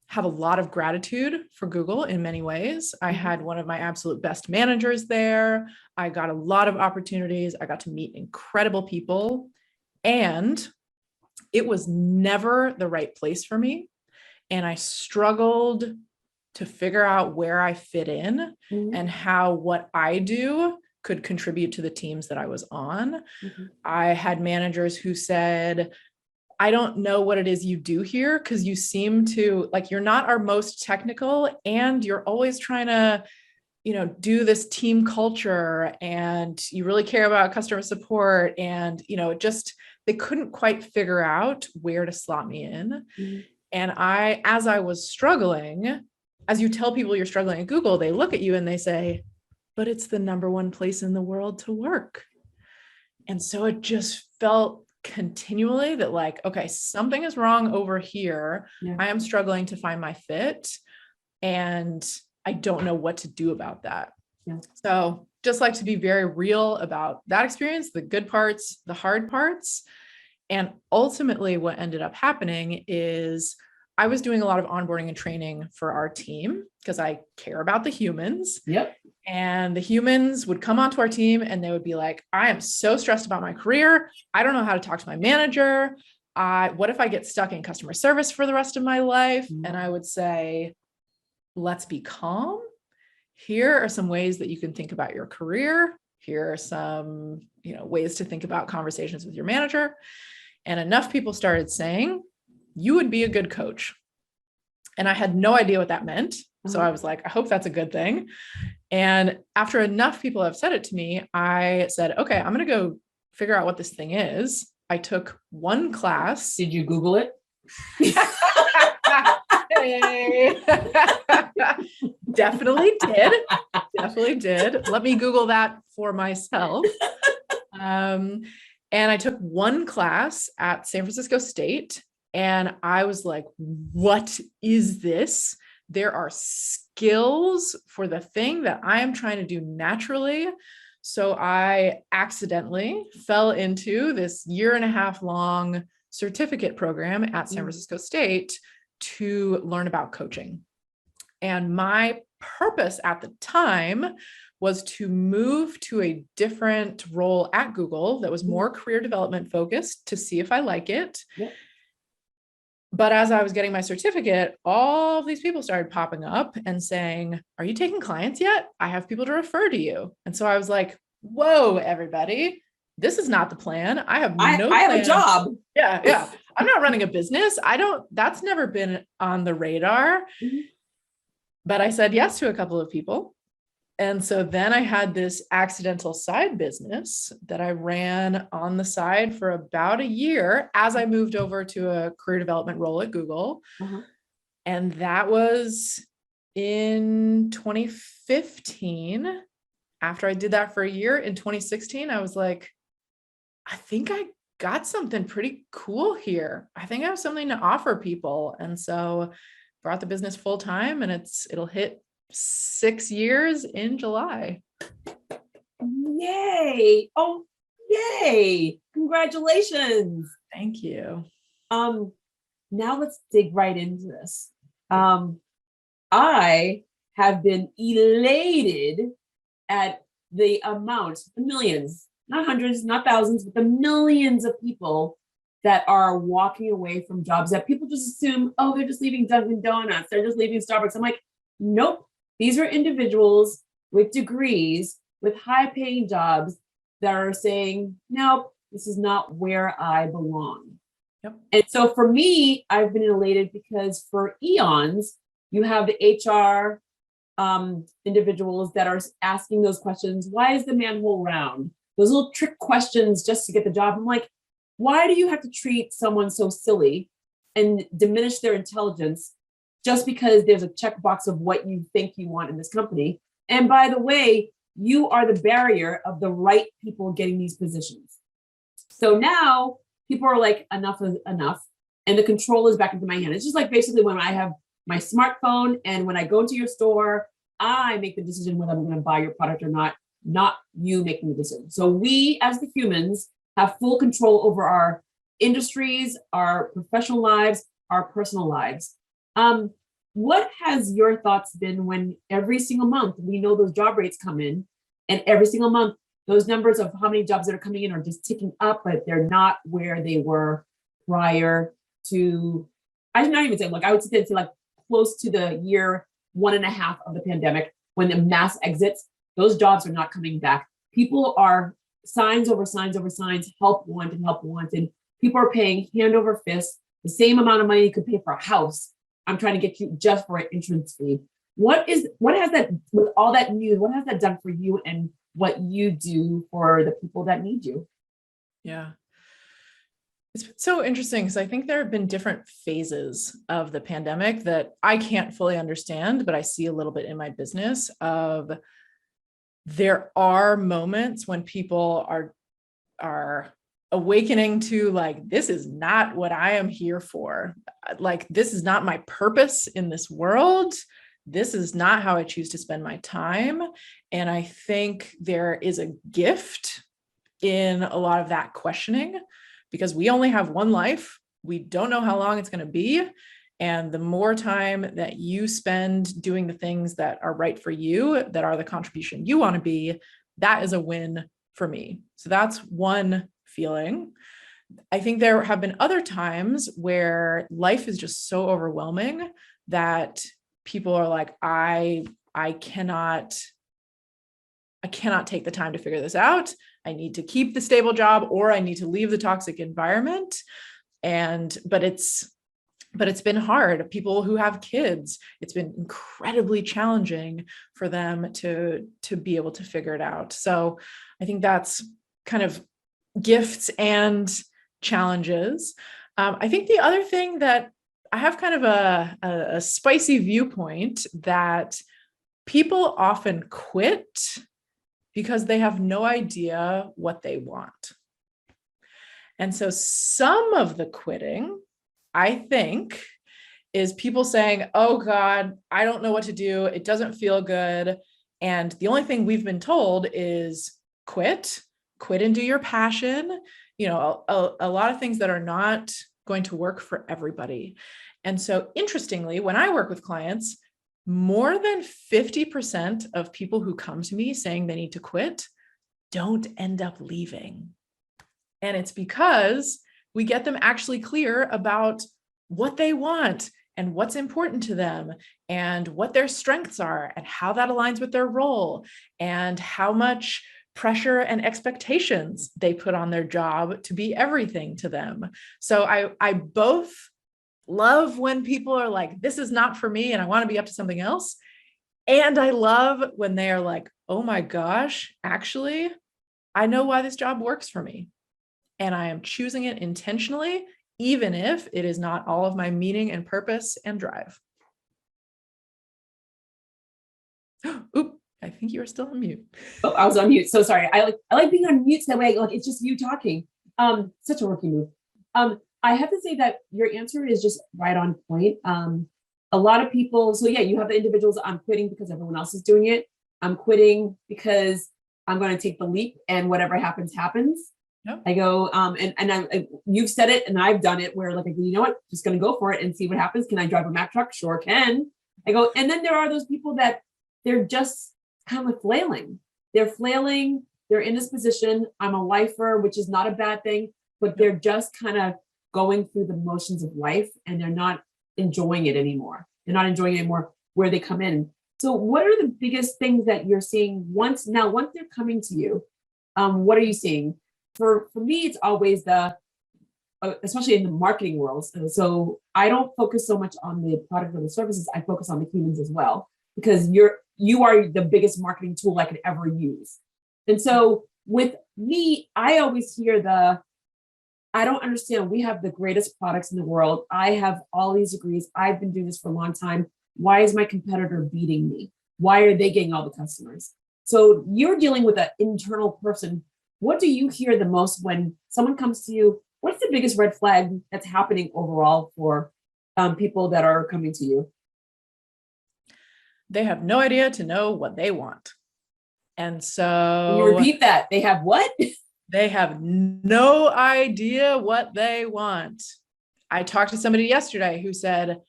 have a lot of gratitude for Google in many ways. I had one of my absolute best managers there. I got a lot of opportunities. I got to meet incredible people, and it was never the right place for me. And I struggled to figure out where I fit in and how what I do could contribute to the teams that I was on. I had managers who said, I don't know what it is you do here because you seem to you're not our most technical and you're always trying to, do this team culture and you really care about customer support. And, they couldn't quite figure out where to slot me in. And as I was struggling, as you tell people you're struggling at Google, they look at you and they say, but it's the number one place in the world to work. And so it just felt continually that okay, something is wrong over here. Yeah. I am struggling to find my fit and I don't know what to do about that. Yeah. So just like to be very real about that experience, the good parts, the hard parts. And ultimately what ended up happening is I was doing a lot of onboarding and training for our team because I care about the humans. Yep. And the humans would come onto our team and they would be like, I am so stressed about my career. I don't know how to talk to my manager. What if I get stuck in customer service for the rest of my life? And I would say, let's be calm. Here are some ways that you can think about your career. Here are some, ways to think about conversations with your manager. And enough people started saying, you would be a good coach. And I had no idea what that meant. So I was like, I hope that's a good thing. And after enough people have said it to me, I said, okay, I'm going to go figure out what this thing is. I took one class. Did you Google it? Definitely did. Let me Google that for myself. And I took one class at San Francisco State. And I was like, what is this? There are skills for the thing that I am trying to do naturally. So I accidentally fell into this 1.5 year long certificate program at San Francisco State to learn about coaching. And my purpose at the time was to move to a different role at Google that was more career development focused to see if I like it. Yep. But as I was getting my certificate, all of these people started popping up and saying, are you taking clients yet? I have people to refer to you. And so I was like, whoa, everybody, this is not the plan. I have no I have plan. a job. Yeah. I'm not running a business. That's never been on the radar. But I said yes to a couple of people. And so then I had this accidental side business that I ran on the side for about a year as I moved over to a career development role at Google. And that was in 2015. After I did that for a year in 2016, I was like, I think I got something pretty cool here. I think I have something to offer people. And so brought the business full time, and it'll hit 6 years in July. Yay. Oh, yay. Congratulations. Thank you. Now let's dig right into this. I have been elated at the amount, the millions, not hundreds, not thousands, but the millions of people that are walking away from jobs that people just assume, oh, they're just leaving Dunkin' Donuts, they're just leaving Starbucks. I'm like, nope. These are individuals with degrees, with high-paying jobs that are saying, nope, this is not where I belong. Yep. And so for me, I've been elated because for eons, you have the HR individuals that are asking those questions. Why is the manhole round? Those little trick questions just to get the job. I'm like, why do you have to treat someone so silly and diminish their intelligence just because there's a checkbox of what you think you want in this company? And by the way, you are the barrier of the right people getting these positions. So now people are like, enough is enough. And the control is back into my hand. It's just like basically when I have my smartphone and when I go into your store, I make the decision whether I'm going to buy your product or not you making the decision. So we as the humans have full control over our industries, our professional lives, our personal lives. What has your thoughts been when every single month we know those job rates come in, and every single month those numbers of how many jobs that are coming in are just ticking up, but they're not where they were prior to, I'm not even saying, like I would say like close to the year 1.5 of the pandemic, when the mass exits, those jobs are not coming back. People are signs over signs over signs, help wanted, help wanted. People are paying hand over fist, the same amount of money you could pay for a house. I'm trying to get you just for an entrance fee. What has that, with all that news, what has that done for you and what you do for the people that need you? Yeah. It's been so interesting because I think there have been different phases of the pandemic that I can't fully understand, but I see a little bit in my business of there are moments when people are awakening to like, this is not what I am here for. Like, this is not my purpose in this world. This is not how I choose to spend my time. And I think there is a gift in a lot of that questioning because we only have one life. We don't know how long it's going to be. And the more time that you spend doing the things that are right for you, that are the contribution you want to be, that is a win for me. So that's one feeling. I think there have been other times where life is just so overwhelming that people are like, I cannot take the time to figure this out. I need to keep the stable job or I need to leave the toxic environment. But it's been hard. People who have kids, it's been incredibly challenging for them to be able to figure it out. So I think that's kind of gifts and challenges. I think the other thing that I have kind of a spicy viewpoint that people often quit because they have no idea what they want. And so some of the quitting, I think, is people saying, oh God, I don't know what to do. It doesn't feel good. And the only thing we've been told is quit and do your passion. You know, a lot of things that are not going to work for everybody. And so interestingly, when I work with clients, more than 50% of people who come to me saying they need to quit don't end up leaving. And it's because we get them actually clear about what they want and what's important to them and what their strengths are and how that aligns with their role and how much pressure and expectations they put on their job to be everything to them. So I both love when people are like, this is not for me and I want to be up to something else. And I love when they are like, oh my gosh, actually, I know why this job works for me. And I am choosing it intentionally, even if it is not all of my meaning and purpose and drive. Oop, I think you are still on mute. Oh, I was on mute. So sorry. I like being on mute so that way, like it's just you talking. Such a rookie move. I have to say that your answer is just right on point. A lot of people, so yeah, you have the individuals, I'm quitting because everyone else is doing it. I'm quitting because I'm going to take the leap and whatever happens, happens. Yep. I go, you've said it and I've done it where like, you know what, just going to go for it and see what happens. Can I drive a Mack truck? Sure can. I go, and then there are those people that they're just kind of flailing. They're flailing. They're in this position. I'm a lifer, which is not a bad thing, but they're just kind of going through the motions of life and they're not enjoying it anymore. They're not enjoying it anymore where they come in. So what are the biggest things that you're seeing once they're coming to you? What are you seeing? For me, it's always especially in the marketing world. So I don't focus so much on the product or the services. I focus on the humans as well, because you are the biggest marketing tool I could ever use. And so with me, I always hear I don't understand. We have the greatest products in the world. I have all these degrees. I've been doing this for a long time. Why is my competitor beating me? Why are they getting all the customers? So you're dealing with an internal person. What do you hear the most when someone comes to you? What's the biggest red flag that's happening overall for people that are coming to you? They have no idea to know what they want. And so can you repeat that. They have what? They have no idea what they want. I talked to somebody yesterday who said,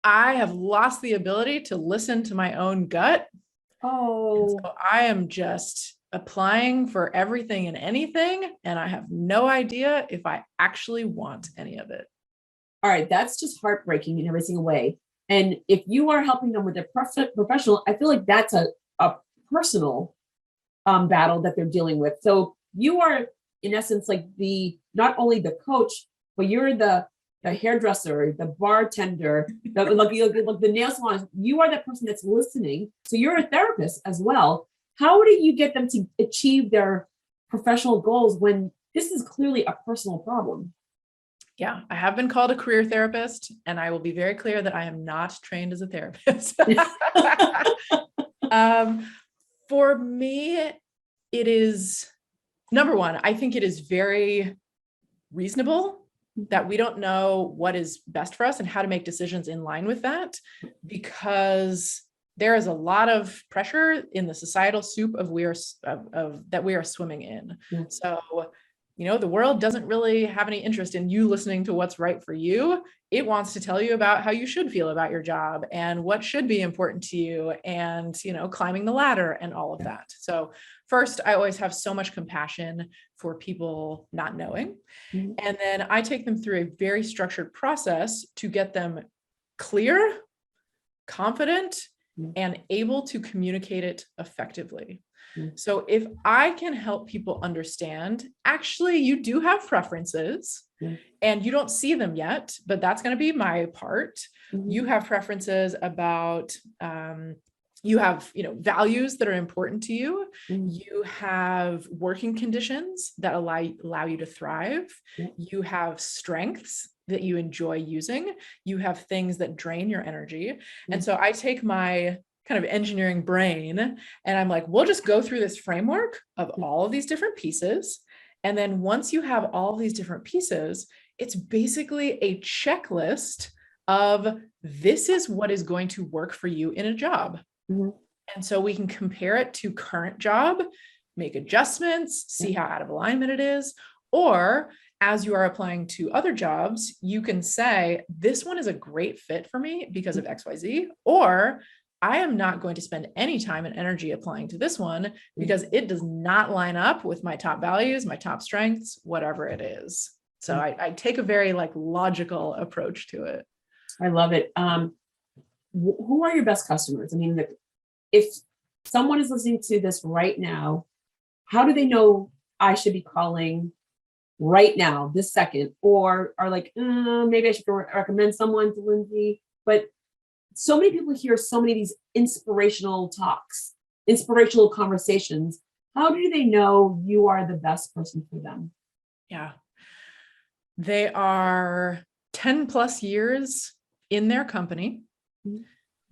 I have lost the ability to listen to my own gut. Oh, so I am just applying for everything and anything, and I have no idea if I actually want any of it. All right, that's just heartbreaking in every single way. And if you are helping them with their professional, I feel like that's a personal battle that they're dealing with. So you are, in essence, like not only the coach, but you're the hairdresser, the bartender, the nail salon. You are that person that's listening. So you're a therapist as well. How do you get them to achieve their professional goals when this is clearly a personal problem? Yeah, I have been called a career therapist, and I will be very clear that I am not trained as a therapist. For me, it is, number one, I think it is very reasonable that we don't know what is best for us and how to make decisions in line with that, because there is a lot of pressure in the societal soup that we are swimming in. Yeah. So, the world doesn't really have any interest in you listening to what's right for you. It wants to tell you about how you should feel about your job and what should be important to you and, climbing the ladder and all of that. So first, I always have so much compassion for people not knowing. Mm-hmm. And then I take them through a very structured process to get them clear, confident, and able to communicate it effectively. So if I can help people understand, actually, you do have preferences and you don't see them yet, but that's going to be my part. Mm-hmm. You have preferences about, you have, values that are important to you. Mm-hmm. You have working conditions that allow you to thrive. Yeah. You have strengths that you enjoy using. You have things that drain your energy. Mm-hmm. And so I take my kind of engineering brain and I'm like, we'll just go through this framework of all of these different pieces. And then once you have all of these different pieces, it's basically a checklist of this is what is going to work for you in a job. Mm-hmm. And so we can compare it to current job, make adjustments, see how out of alignment it is, or as you are applying to other jobs, you can say, this one is a great fit for me because of XYZ, or I am not going to spend any time and energy applying to this one because it does not line up with my top values, my top strengths, whatever it is. So I take a very like logical approach to it. I love it. Who are your best customers? I mean, if someone is listening to this right now, how do they know I should be calling right now, this second, or are like, maybe I should recommend someone to Lindsay? But so many people hear so many of these inspirational talks, inspirational conversations. How do they know you are the best person for them? Yeah. They are 10 plus years in their company. Mm-hmm.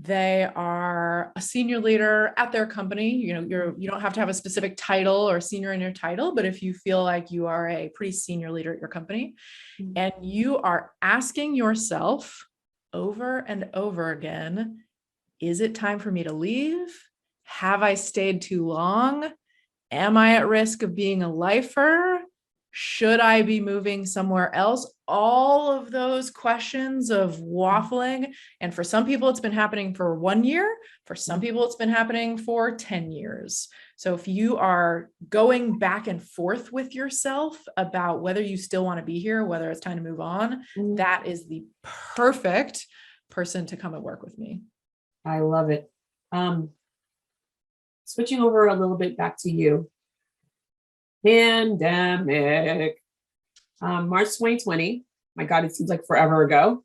They are a senior leader at their company. You know, you don't have to have a specific title or senior in your title, but if you feel like you are a pretty senior leader at your company, mm-hmm. and you are asking yourself over and over again, is it time for me to leave? Have I stayed too long? Am I at risk of being a lifer? Should I be moving somewhere else? All of those questions of waffling. And for some people, it's been happening for 1 year. For some people, it's been happening for 10 years. So if you are going back and forth with yourself about whether you still want to be here, whether it's time to move on, that is the perfect person to come and work with me. I love it. Switching over a little bit back to you. Pandemic. March 2020. My God, it seems like forever ago.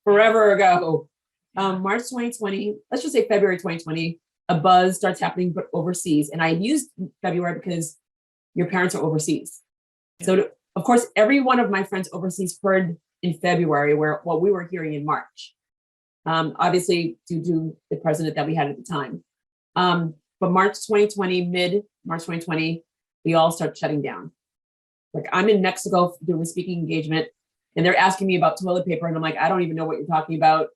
Forever ago. March 2020, let's just say February 2020, a buzz starts happening, but overseas. And I used February because your parents are overseas. Yeah. So of course, every one of my friends overseas heard in February what we were hearing in March. Obviously due to the president that we had at the time. But March 2020, mid-March 2020, we all start shutting down. Like I'm in Mexico doing a speaking engagement and they're asking me about toilet paper. And I'm like, I don't even know what you're talking about.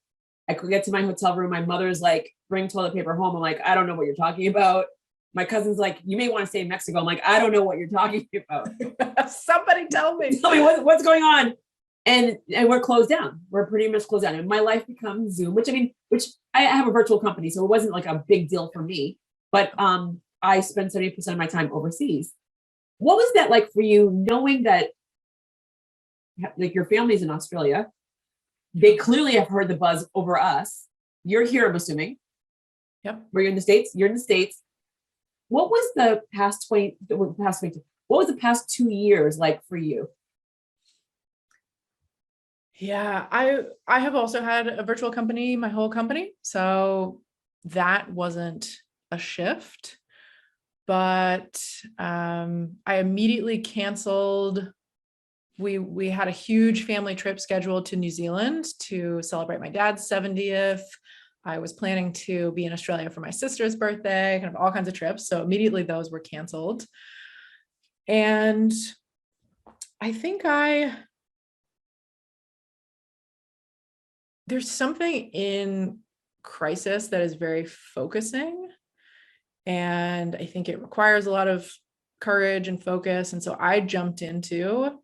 I could get to my hotel room. My mother's like, bring toilet paper home. I'm like, I don't know what you're talking about. My cousin's like, you may want to stay in Mexico. I'm like, I don't know what you're talking about. Somebody tell me. Tell me what's going on. And we're closed down. We're pretty much closed down. And my life becomes Zoom, which I have a virtual company. So it wasn't like a big deal for me. But I spend 70% of my time overseas. What was that like for you, knowing that like your family's in Australia? They clearly have heard the buzz over us. You're here, I'm assuming. Yep. We're in the States. You're in the States. What was the past 20? What was the past 2 years like for you? Yeah, I have also had a virtual company, my whole company. So that wasn't a shift, but I immediately canceled. We had a huge family trip scheduled to New Zealand to celebrate my dad's 70th. I was planning to be in Australia for my sister's birthday, kind of all kinds of trips. So immediately those were canceled. And I think there's something in crisis that is very focusing. And I think it requires a lot of courage and focus. And so I jumped into,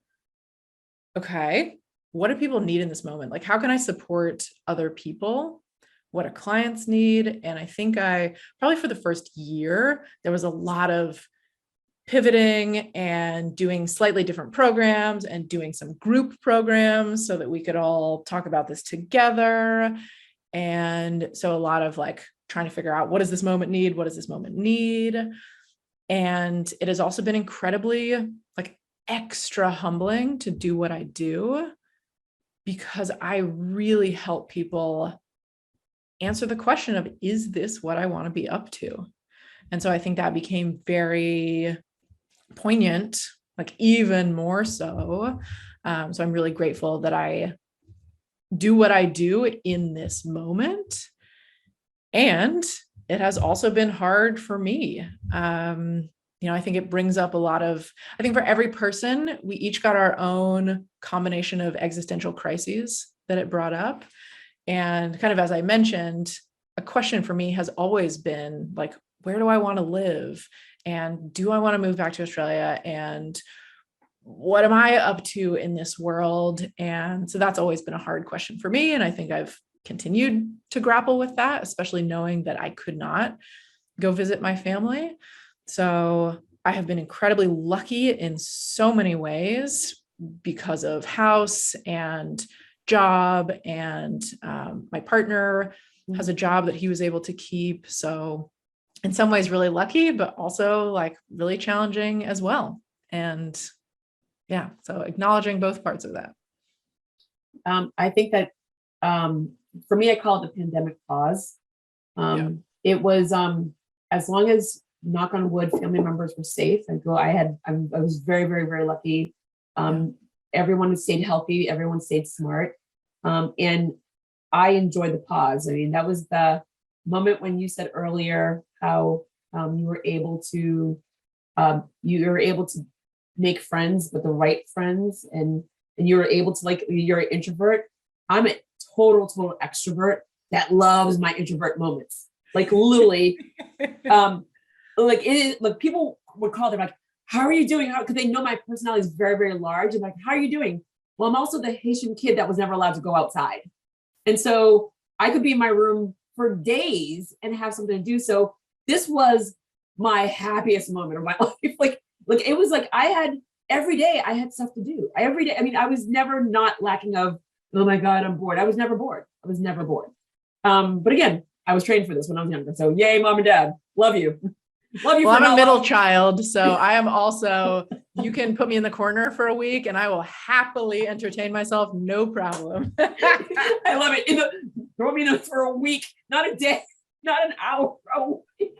okay, what do people need in this moment? Like, how can I support other people? What do clients need? And I think probably for the first year, there was a lot of pivoting and doing slightly different programs and doing some group programs so that we could all talk about this together. And so a lot of like trying to figure out, what does this moment need? What does this moment need? And it has also been incredibly like extra humbling to do what I do, because I really help people answer the question of, is this what I want to be up to? And so I think that became very poignant, like even more so. So I'm really grateful that I do what I do in this moment. And it has also been hard for me. I think it brings up I think for every person, we each got our own combination of existential crises that it brought up. And kind of, as I mentioned, a question for me has always been like, where do I want to live? And do I want to move back to Australia? And what am I up to in this world? And so that's always been a hard question for me. And I think I've continued to grapple with that, especially knowing that I could not go visit my family. So I have been incredibly lucky in so many ways because of house and job, and my partner has a job that he was able to keep. So in some ways really lucky, but also like really challenging as well. And yeah, so acknowledging both parts of that. I think that for me, I call it the pandemic pause. It was as long as, knock on wood, family members were safe. I was very, very, very lucky. Everyone stayed healthy. Everyone stayed smart. And I enjoyed the pause. I mean, that was the moment when you said earlier how you were able to make friends, but the right friends, and you were able to, like, you're an introvert. I'm a total extrovert that loves my introvert moments. Like literally, like it is, like people would call, they're like, how are you doing? Because they know my personality is very, very large. And like, how are you doing? Well, I'm also the Haitian kid that was never allowed to go outside. And so I could be in my room for days and have something to do. So this was my happiest moment of my life. Like it was like every day I had stuff to do. Every day. I mean, I was never not lacking of, oh my God, I'm bored. I was never bored. But again, I was trained for this when I was younger. So yay, mom and dad. Love you. Love you. Well, I'm a middle child, so I am also, you can put me in the corner for a week and I will happily entertain myself. No problem. I love it. Throw me in for a week, not a day, not an hour, a week.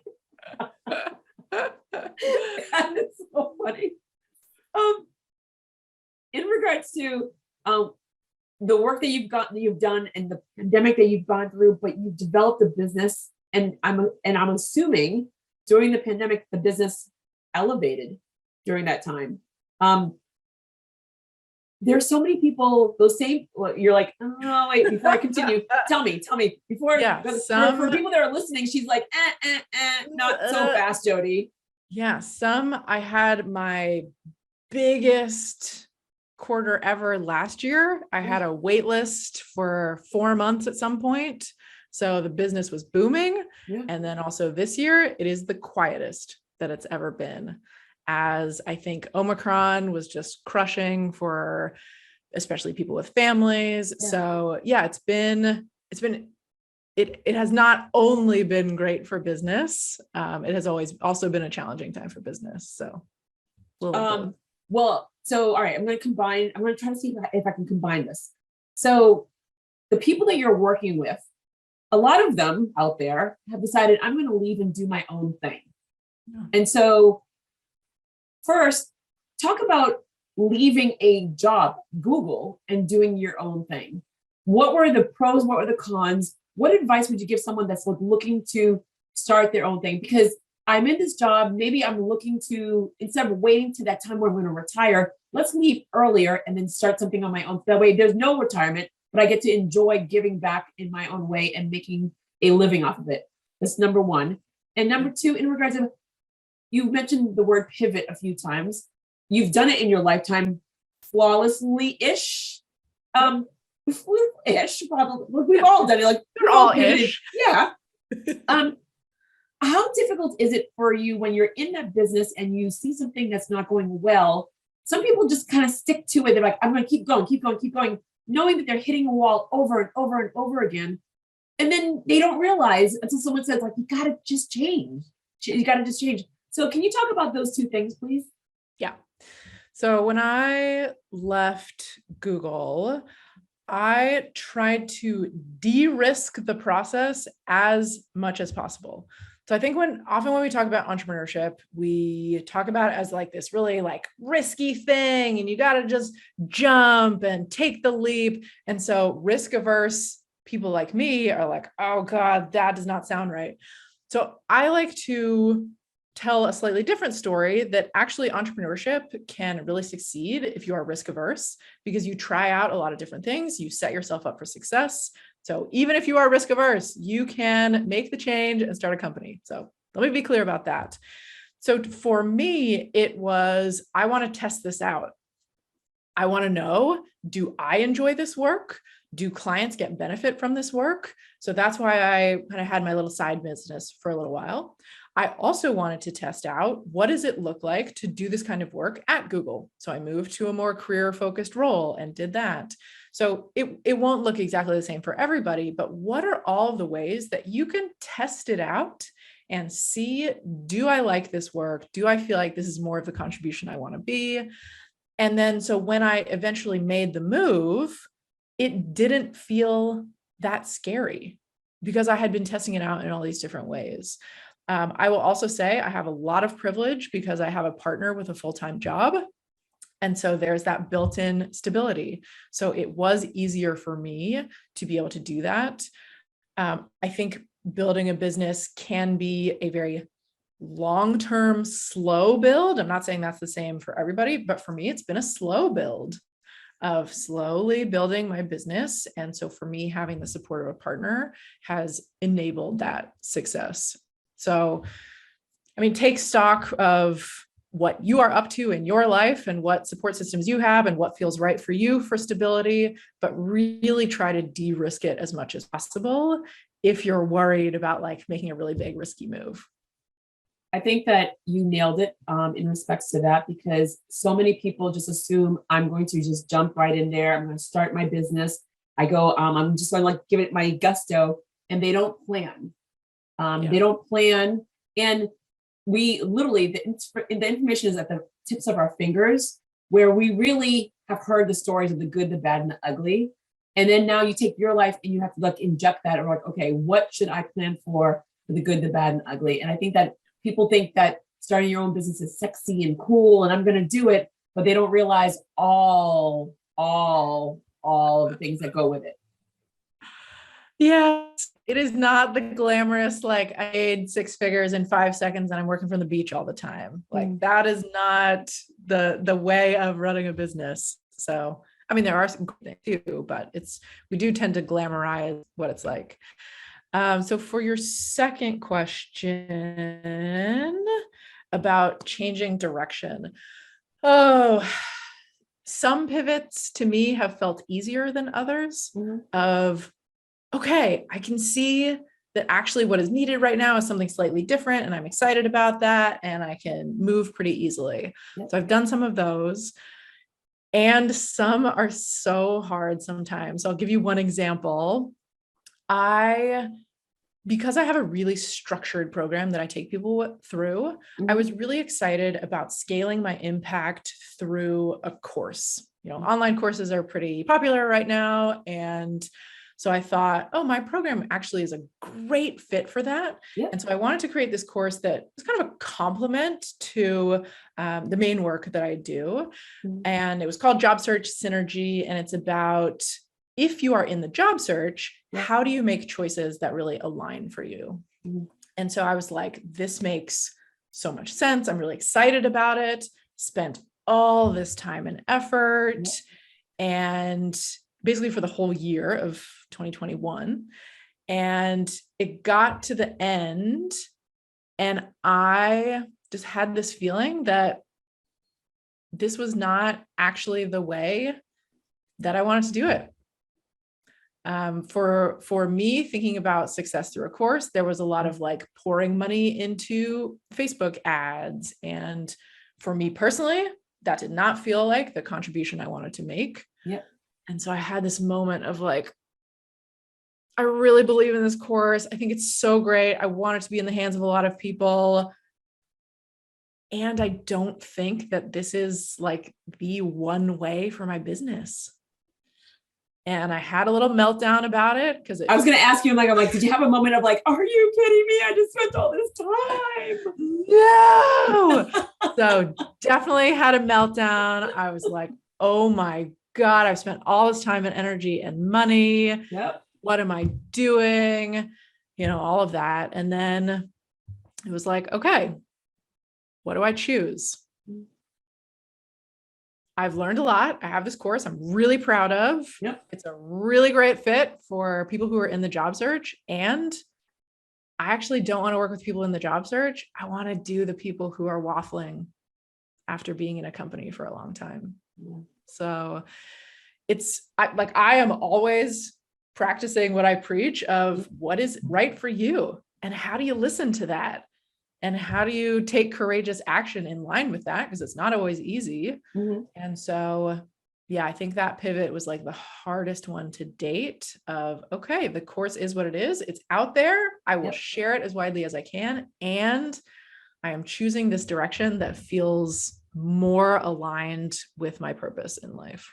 That is so funny. In regards to the work that you've done and the pandemic that you've gone through, but you've developed a business, and I'm assuming during the pandemic the business elevated during that time. There's so many people, you're like, oh wait, before I continue, tell me before. Yeah, for people that are listening, she's like, not so fast, Jodi. Yeah, I had my biggest quarter ever last year. I had a wait list for 4 months at some point. So the business was booming. Yeah. And then also this year, it is the quietest that it's ever been, as I think Omicron was just crushing for especially people with families. Yeah. So yeah, it has not only been great for business. It has always also been a challenging time for business. So well, so all right, I'm going to try to see if I can combine this. So the people that you're working with, a lot of them out there have decided, I'm going to leave and do my own thing. Yeah. And so first, talk about leaving a job, Google, and doing your own thing. What were the pros? What were the cons? What advice would you give someone that's looking to start their own thing? Because I'm in this job, maybe I'm looking to, instead of waiting to that time where I'm going to retire, let's leave earlier and then start something on my own. That way there's no retirement, but I get to enjoy giving back in my own way and making a living off of it. That's number one. And number two, in regards to, you mentioned the word pivot a few times. You've done it in your lifetime flawlessly-ish. Ish, probably. We've all done it. Like, we're all ish. Yeah. How difficult is it for you when you're in that business and you see something that's not going well? Some people just kind of stick to it. They're like, I'm going to keep going, knowing that they're hitting a wall over and over and over again. And then they don't realize until someone says, like, you got to just change. You got to just change. So can you talk about those two things, please? Yeah. So when I left Google, I tried to de-risk the process as much as possible. So I think often when we talk about entrepreneurship, we talk about it as like this really like risky thing, and you got to just jump and take the leap. And so risk averse people like me are like, oh God, that does not sound right. So I like to tell a slightly different story, that actually entrepreneurship can really succeed if you are risk averse, because you try out a lot of different things. You set yourself up for success. So even if you are risk averse, you can make the change and start a company. So let me be clear about that. So for me, it was, I want to test this out. I want to know, do I enjoy this work? Do clients get benefit from this work? So that's why I kind of had my little side business for a little while. I also wanted to test out, what does it look like to do this kind of work at Google? So I moved to a more career focused role and did that. So it won't look exactly the same for everybody, but what are all of the ways that you can test it out and see, do I like this work? Do I feel like this is more of the contribution I want to be? And then, so when I eventually made the move, it didn't feel that scary because I had been testing it out in all these different ways. I will also say I have a lot of privilege because I have a partner with a full-time job. And so there's that built-in stability. So it was easier for me to be able to do that. I think building a business can be a very long-term slow build. I'm not saying that's the same for everybody, but for me, it's been a slow build of slowly building my business. And so for me, having the support of a partner has enabled that success. So, I mean, take stock of what you are up to in your life and what support systems you have and what feels right for you for stability, but really try to de-risk it as much as possible if you're worried about like making a really big risky move. I think that you nailed it in respects to that, because so many people just assume I'm going to just jump right in there. I'm going to start my business. I go, I'm just going to like give it my gusto, and they don't plan. They don't plan. And we literally, the information is at the tips of our fingers, where we really have heard the stories of the good, the bad, and the ugly. And then now you take your life and you have to like inject that, or like, okay, what should I plan for the good, the bad, and the ugly? And I think that people think that starting your own business is sexy and cool and I'm going to do it, but they don't realize all of the things that go with it. Yes, it is not the glamorous, like I made 6 figures in 5 seconds and I'm working from the beach all the time. Like that is not the way of running a business. So, I mean, there are some good things too, but we do tend to glamorize what it's like. So for your second question about changing direction. Oh, some pivots to me have felt easier than others of, okay, I can see that actually what is needed right now is something slightly different and I'm excited about that and I can move pretty easily. Yep. So I've done some of those and some are so hard sometimes. So I'll give you one example. Because I have a really structured program that I take people through, I was really excited about scaling my impact through a course. You know, online courses are pretty popular right now. And so I thought, oh, my program actually is a great fit for that. Yep. And so I wanted to create this course that was kind of a complement to the main work that I do. And it was called Job Search Synergy. And it's about, if you are in the job search, how do you make choices that really align for you? And so I was like, this makes so much sense. I'm really excited about it. Spent all this time and effort and basically for the whole year of 2021. And it got to the end and I just had this feeling that this was not actually the way that I wanted to do it. For me, thinking about success through a course, there was a lot of like pouring money into Facebook ads. And for me personally, that did not feel like the contribution I wanted to make. Yep. And so I had this moment of like, I really believe in this course. I think it's so great. I want it to be in the hands of a lot of people. And I don't think that this is like the one way for my business. And I had a little meltdown about it because I was going to ask you, I'm like, did you have a moment of like, are you kidding me? I just spent all this time. No. So definitely had a meltdown. I was like, oh my God, I've spent all this time and energy and money. Yep. What am I doing? You know, all of that. And then it was like, okay, what do I choose? I've learned a lot. I have this course I'm really proud of. Yep. It's a really great fit for people who are in the job search. And I actually don't want to work with people in the job search. I want to do the people who are waffling after being in a company for a long time. So I am always practicing what I preach of what is right for you and how do you listen to that? And how do you take courageous action in line with that? Because it's not always easy. Mm-hmm. And so, yeah, I think that pivot was like the hardest one to date of, okay, the course is what it is. It's out there. I will share it as widely as I can. And I am choosing this direction that feels more aligned with my purpose in life.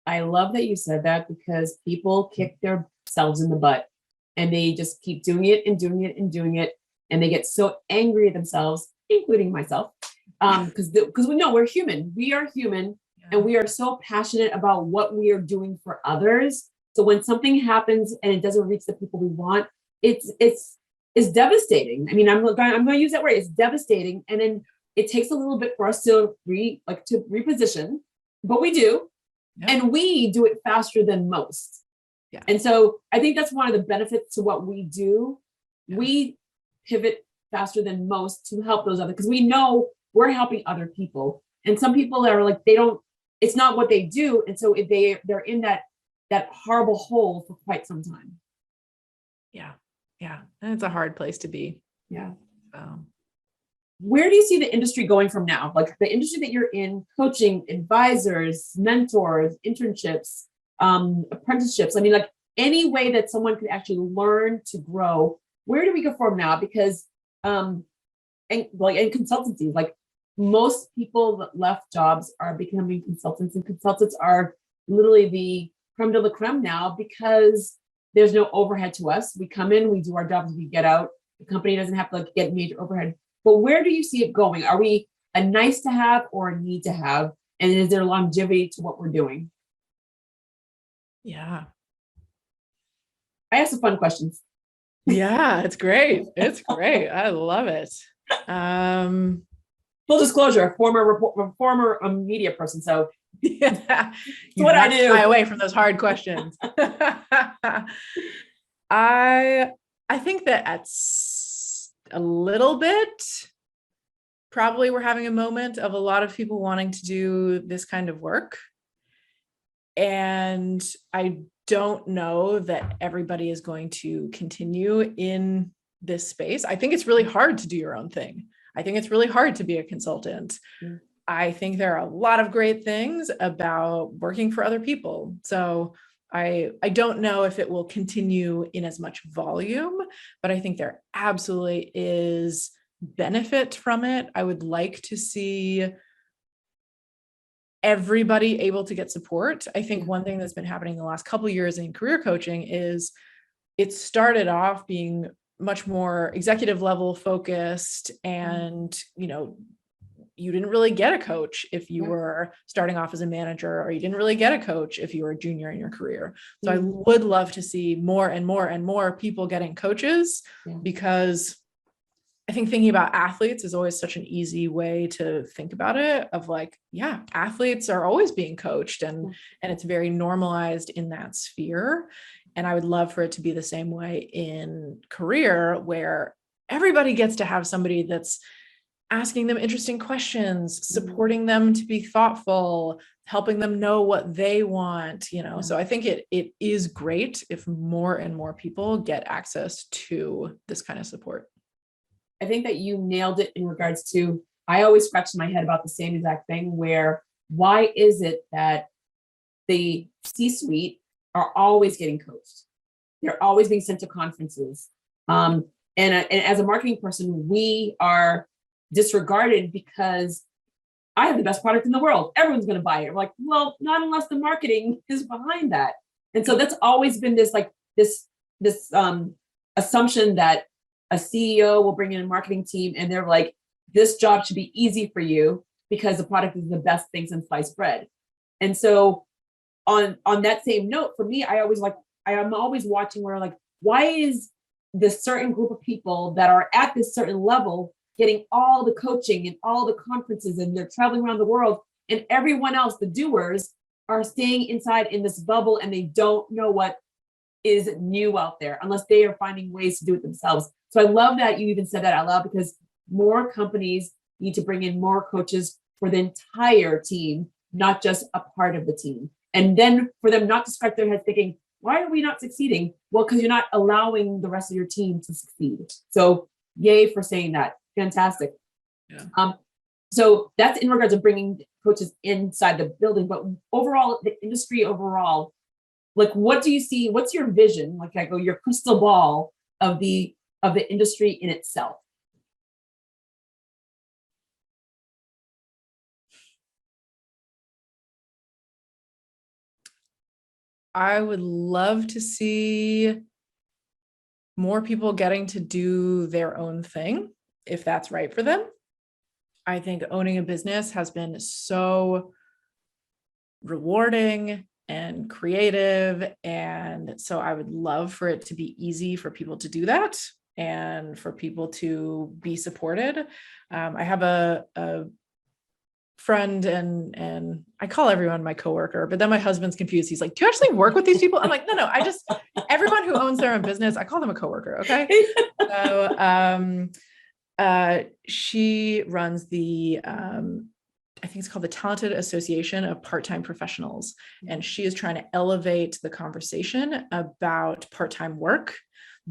I love that you said that because people kick themselves in the butt and they just keep doing it and doing it and doing it. And they get so angry at themselves, including myself, because we know we're human. We are human, and we are so passionate about what we are doing for others. So when something happens and it doesn't reach the people we want, it's devastating. I mean, I'm going to use that word. It's devastating, and then it takes a little bit for us to reposition, but we do, and we do it faster than most. Yeah. And so I think that's one of the benefits to what we do. Yeah. We pivot faster than most to help those others, because we know we're helping other people. And some people are like, it's not what they do. And so if they're in that horrible hole for quite some time. Yeah. Yeah. And it's a hard place to be. Yeah. Where do you see the industry going from now? Like the industry that you're in, coaching, advisors, mentors, internships, apprenticeships. I mean, like any way that someone could actually learn to grow. Where do we go from now? Because in consultancy, like most people that left jobs are becoming consultants, and consultants are literally the creme de la creme now because there's no overhead to us. We come in, we do our jobs, we get out. The company doesn't have to get major overhead. But where do you see it going? Are we a nice to have or a need to have? And is there longevity to what we're doing? Yeah. I have some fun questions. Yeah, it's great. It's great. I love it. Full disclosure, former media person. So yeah, you what I do. Shy away from those hard questions. I think that at a little bit, probably we're having a moment of a lot of people wanting to do this kind of work. And I don't know that everybody is going to continue in this space. I think it's really hard to do your own thing. I think it's really hard to be a consultant. Mm. I think there are a lot of great things about working for other people. So I don't know if it will continue in as much volume, but I think there absolutely is benefit from it. I would like to see everybody able to get support. I think one thing that's been happening the last couple of years in career coaching is it started off being much more executive level focused, and you didn't really get a coach if you were starting off as a manager, or you didn't really get a coach if you were a junior in your career. So I would love to see more and more and more people getting coaches, because I think thinking about athletes is always such an easy way to think about it, of like, yeah, athletes are always being coached, and it's very normalized in that sphere. And I would love for it to be the same way in career, where everybody gets to have somebody that's asking them interesting questions, supporting them to be thoughtful, helping them know what they want, So I think it is great if more and more people get access to this kind of support. I think that you nailed it in regards to, I always scratch my head about the same exact thing, where why is it that the C-suite are always getting coached? They're always being sent to conferences. And as a marketing person, we are disregarded because I have the best product in the world. Everyone's going to buy it. We're like, well, not unless the marketing is behind that. And so that's always been this assumption that a CEO will bring in a marketing team and they're like, this job should be easy for you because the product is the best thing since sliced bread. And so on that same note, for me, I'm always watching where like, why is this certain group of people that are at this certain level getting all the coaching and all the conferences, and they're traveling around the world, and everyone else, the doers, are staying inside in this bubble, and they don't know what is new out there unless they are finding ways to do it themselves. So I love that you even said that out loud, because more companies need to bring in more coaches for the entire team, not just a part of the team. And then for them not to scratch their heads thinking, why are we not succeeding? Well, because you're not allowing the rest of your team to succeed. So yay for saying that. Fantastic. Yeah. So that's in regards to bringing coaches inside the building, but overall, the industry overall, like, what do you see? What's your vision? Like, I go, your crystal ball of the industry in itself. I would love to see more people getting to do their own thing, if that's right for them. I think owning a business has been so rewarding and creative. And so I would love for it to be easy for people to do that and for people to be supported. I have a friend and I call everyone my coworker, but then my husband's confused. He's like, do you actually work with these people? I'm like, no, everyone who owns their own business, I call them a coworker. Okay. So, she runs the, I think it's called the Talented Association of Part-Time Professionals. And she is trying to elevate the conversation about part-time work.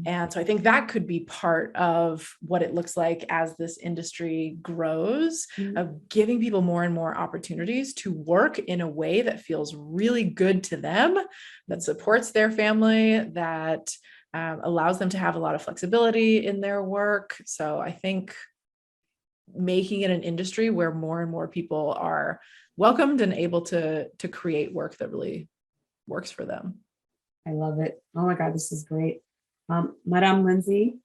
And so I think that could be part of what it looks like as this industry grows, of giving people more and more opportunities to work in a way that feels really good to them, that supports their family, that allows them to have a lot of flexibility in their work. So I think making it an industry where more and more people are welcomed and able to create work that really works for them. I love it. Oh my God, this is great. Madame Lindsay,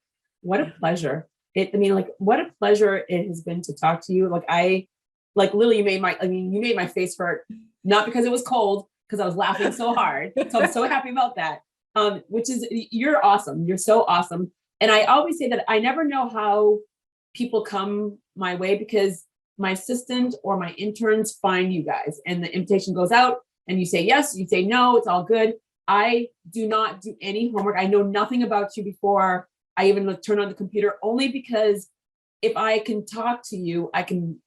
what a pleasure. What a pleasure it has been to talk to you. Literally you made my face hurt, not because it was cold, because I was laughing so hard. So I'm so happy about that. You're awesome. You're so awesome. And I always say that I never know how people come my way, because my assistant or my interns find you guys and the invitation goes out and you say yes, you say no, it's all good. I do not do any homework. I know nothing about you before I even turn on the computer, only because if I can talk to you, I can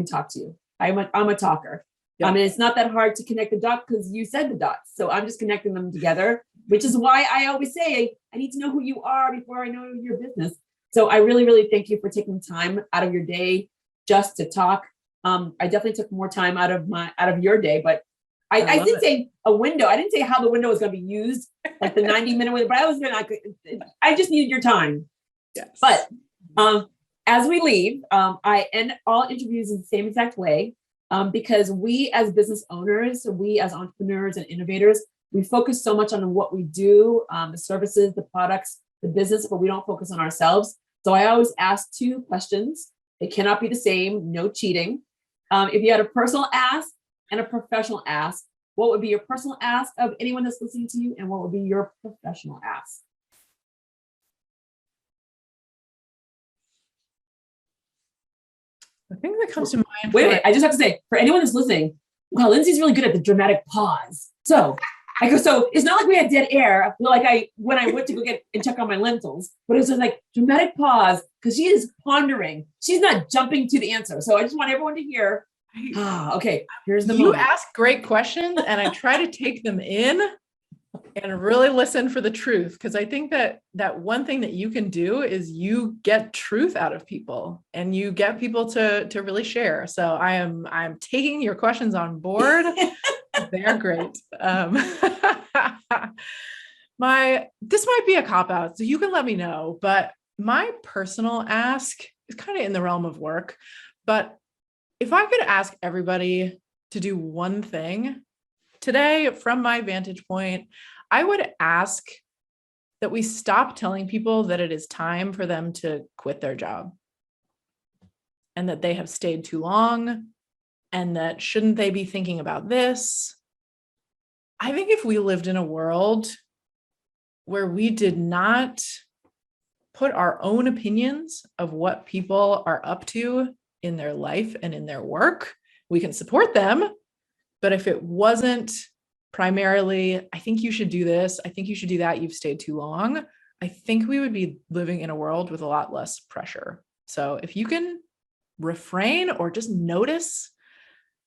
talk to you. I'm a talker. Yep. I mean, it's not that hard to connect the dots because you said the dots. So I'm just connecting them together, which is why I always say I need to know who you are before I know your business. So I really, really thank you for taking time out of your day just to talk. I definitely took more time out of your day, but I did say a window. I didn't say how the window was going to be used, like the 90-minute window, but I just needed your time. Yes. But as we leave, I end all interviews in the same exact way, because we as business owners, we as entrepreneurs and innovators, we focus so much on what we do, the services, the products, the business, but we don't focus on ourselves. So I always ask 2 questions. They cannot be the same, no cheating. If you had a personal ask and a professional ask, what would be your personal ask of anyone that's listening to you, and what would be your professional ask? The thing that comes to mind. Wait, I just have to say, for anyone that's listening, wow, Lindsay's really good at the dramatic pause. So it's not like we had dead air, like when I went to go get and check on my lentils, but it was just like dramatic pause, because she is pondering. She's not jumping to the answer. So I just want everyone to hear. Okay, here's the moment. You ask great questions and I try to take them in and really listen for the truth, because I think that one thing that you can do is you get truth out of people and you get people to really share. So I'm taking your questions on board. They're great. This might be a cop-out, so you can let me know, but my personal ask is kind of in the realm of work. But if I could ask everybody to do one thing today, from my vantage point, I would ask that we stop telling people that it is time for them to quit their job and that they have stayed too long and that shouldn't they be thinking about this. I think if we lived in a world where we did not put our own opinions of what people are up to in their life and in their work, we can support them. But if it wasn't primarily, I think you should do this, I think you should do that, you've stayed too long, I think we would be living in a world with a lot less pressure. So if you can refrain or just notice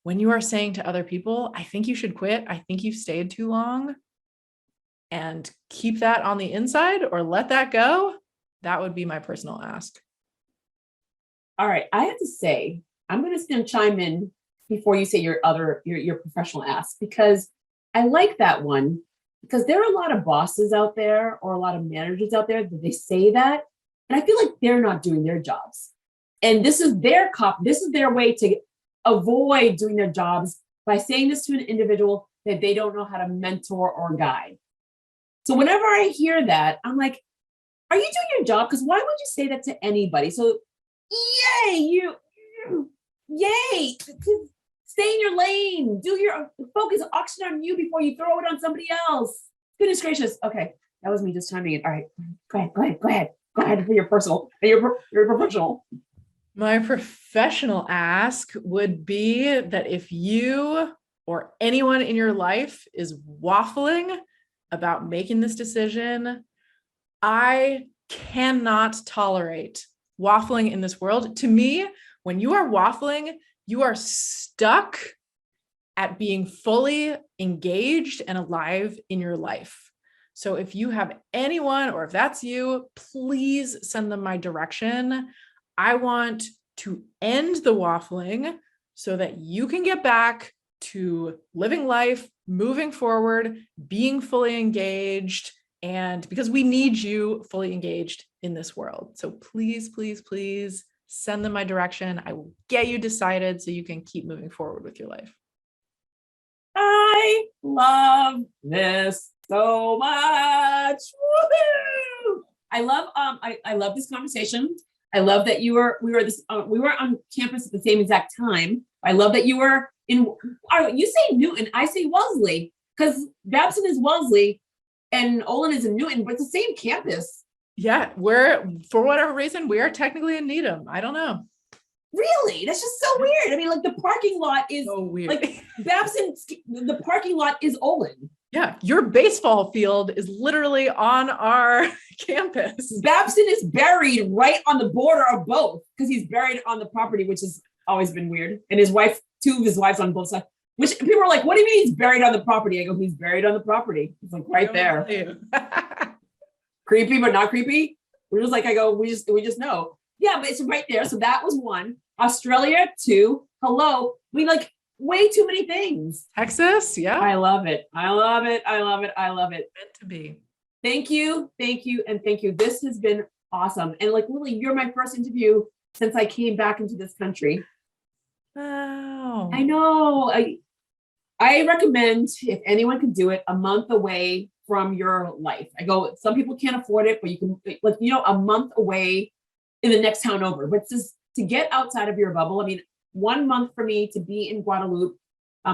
when you are saying to other people, I think you should quit, I think you've stayed too long, and keep that on the inside or let that go, that would be my personal ask. All right. I have to say, I'm going to chime in before you say your professional ask, because I like that one, because there are a lot of bosses out there or a lot of managers out there that they say that. And I feel like they're not doing their jobs. And this is their way to avoid doing their jobs by saying this to an individual that they don't know how to mentor or guide. So whenever I hear that, I'm like, are you doing your job? Because why would you say that to anybody? So yay, stay in your lane, do your focus, auction on you before you throw it on somebody else. Goodness gracious. Okay, that was me just chiming in. All right, go ahead for your personal, your professional. My professional ask would be that if you or anyone in your life is waffling about making this decision, I cannot tolerate waffling in this world. To me, when you are waffling, you are stuck at being fully engaged and alive in your life. So if you have anyone, or if that's you, please send them my direction. I want to end the waffling so that you can get back to living life, moving forward, being fully engaged, and because we need you fully engaged in this world. So please, please, please send them my direction. I will get you decided so you can keep moving forward with your life. I love this so much. Woo-hoo! I love this conversation. I love that we were on campus at the same exact time. I love that you were you say Newton, I say Wellesley, because Babson is Wellesley and Olin is in Newton, but it's the same campus. Yeah, for whatever reason, we are technically in Needham. I don't know. Really? That's just so weird. I mean, like the parking lot is so weird. Like Babson's, the parking lot is Olin. Yeah, your baseball field is literally on our campus. Babson is buried right on the border of both because he's buried on the property, which has always been weird. And his wife, two of his wives on both sides, which people are like, what do you mean he's buried on the property? I go, he's buried on the property. It's like right there. Creepy, but not creepy. We're just like, I go, we just know. Yeah, but it's right there. So that was one. Australia, two. Hello. We like way too many things. Texas, yeah. I love it. I love it. I love it. I love it. Meant to be. Thank you. Thank you. And thank you. This has been awesome. And like, Lily, you're my first interview since I came back into this country. Wow. I know. I recommend, if anyone can do it, a month away from your life. I go, some people can't afford it, but you can, like, a month away in the next town over. But just to get outside of your bubble. I mean, 1 month for me to be in Guadeloupe,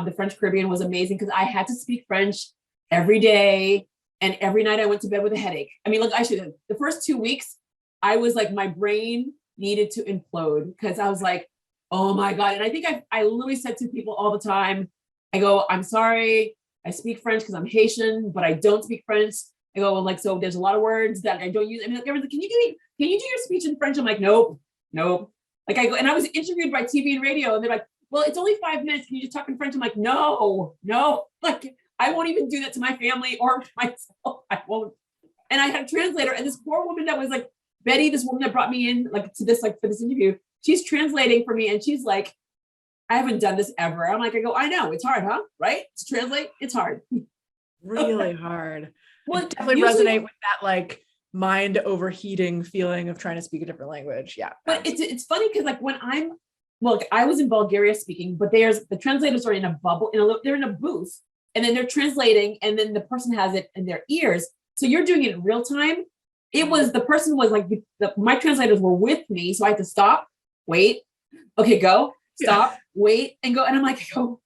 the French Caribbean, was amazing because I had to speak French every day. And every night I went to bed with a headache. I mean, look, the first 2 weeks, I was like, my brain needed to implode because I was like, oh my God. And I think I literally said to people all the time, I go, I'm sorry, I speak French because I'm Haitian, but I don't speak French. I go, well, like, so there's a lot of words that I don't use. I mean, like, everyone's like, can you do your speech in French? I'm like, nope. Like I go, and I was interviewed by TV and radio, and they're like, well, it's only 5 minutes. Can you just talk in French? I'm like, no. Like, I won't even do that to my family or myself. I won't. And I had a translator, and this poor woman that was like, Betty, this woman that brought me in like to this, like for this interview, she's translating for me. And she's like, I haven't done this ever. I'm like, I go, I know, it's hard, huh? Right? To translate, it's hard. Really hard. Well, I definitely resonate with that, like, mind overheating feeling of trying to speak a different language. Yeah. But it's funny because like when I was in Bulgaria speaking, but the translators are in a bubble, they're in a booth, and then they're translating, and then the person has it in their ears. So you're doing it in real time. The person was like, my translators were with me. So I had to stop, wait, okay, go, stop, wait, and go. And I'm like, go.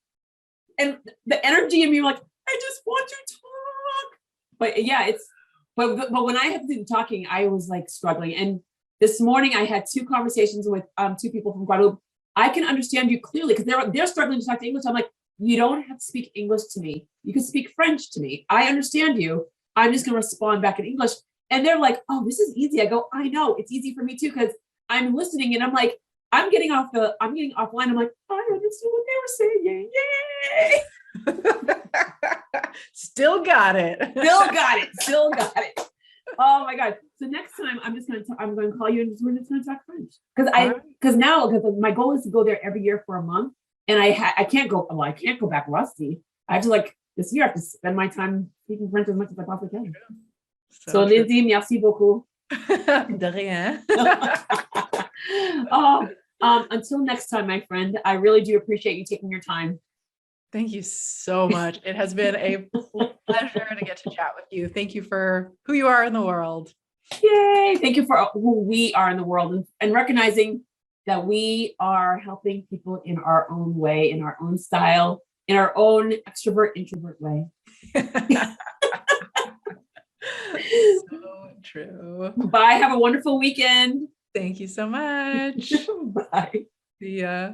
And the energy in me, like, I just want to talk. But yeah, but when I had to do the talking, I was like struggling. And this morning I had 2 conversations with 2 people from Guadeloupe. I can understand you clearly because they're struggling to talk to English. I'm like, you don't have to speak English to me. You can speak French to me. I understand you. I'm just going to respond back in English. And they're like, oh, this is easy. I go, I know it's easy for me too, because I'm listening and I'm like, I'm getting offline. I'm like, I understood what they were saying. Yay. Still got it. Still got it. Oh my God. So next time I'm going to call you and we're just going to talk French. Because my goal is to go there every year for a month. And I can't go back rusty. I have to this year I have to spend my time speaking French as much as I possibly can. So Lindsay, merci beaucoup. De rien. Until next time, my friend, I really do appreciate you taking your time. Thank you so much. It has been a pleasure to get to chat with you. Thank you for who you are in the world. Yay. Thank you for who we are in the world and recognizing that we are helping people in our own way, in our own style, in our own extrovert, introvert way. So true. Bye. Have a wonderful weekend. Thank you so much. Bye. See ya.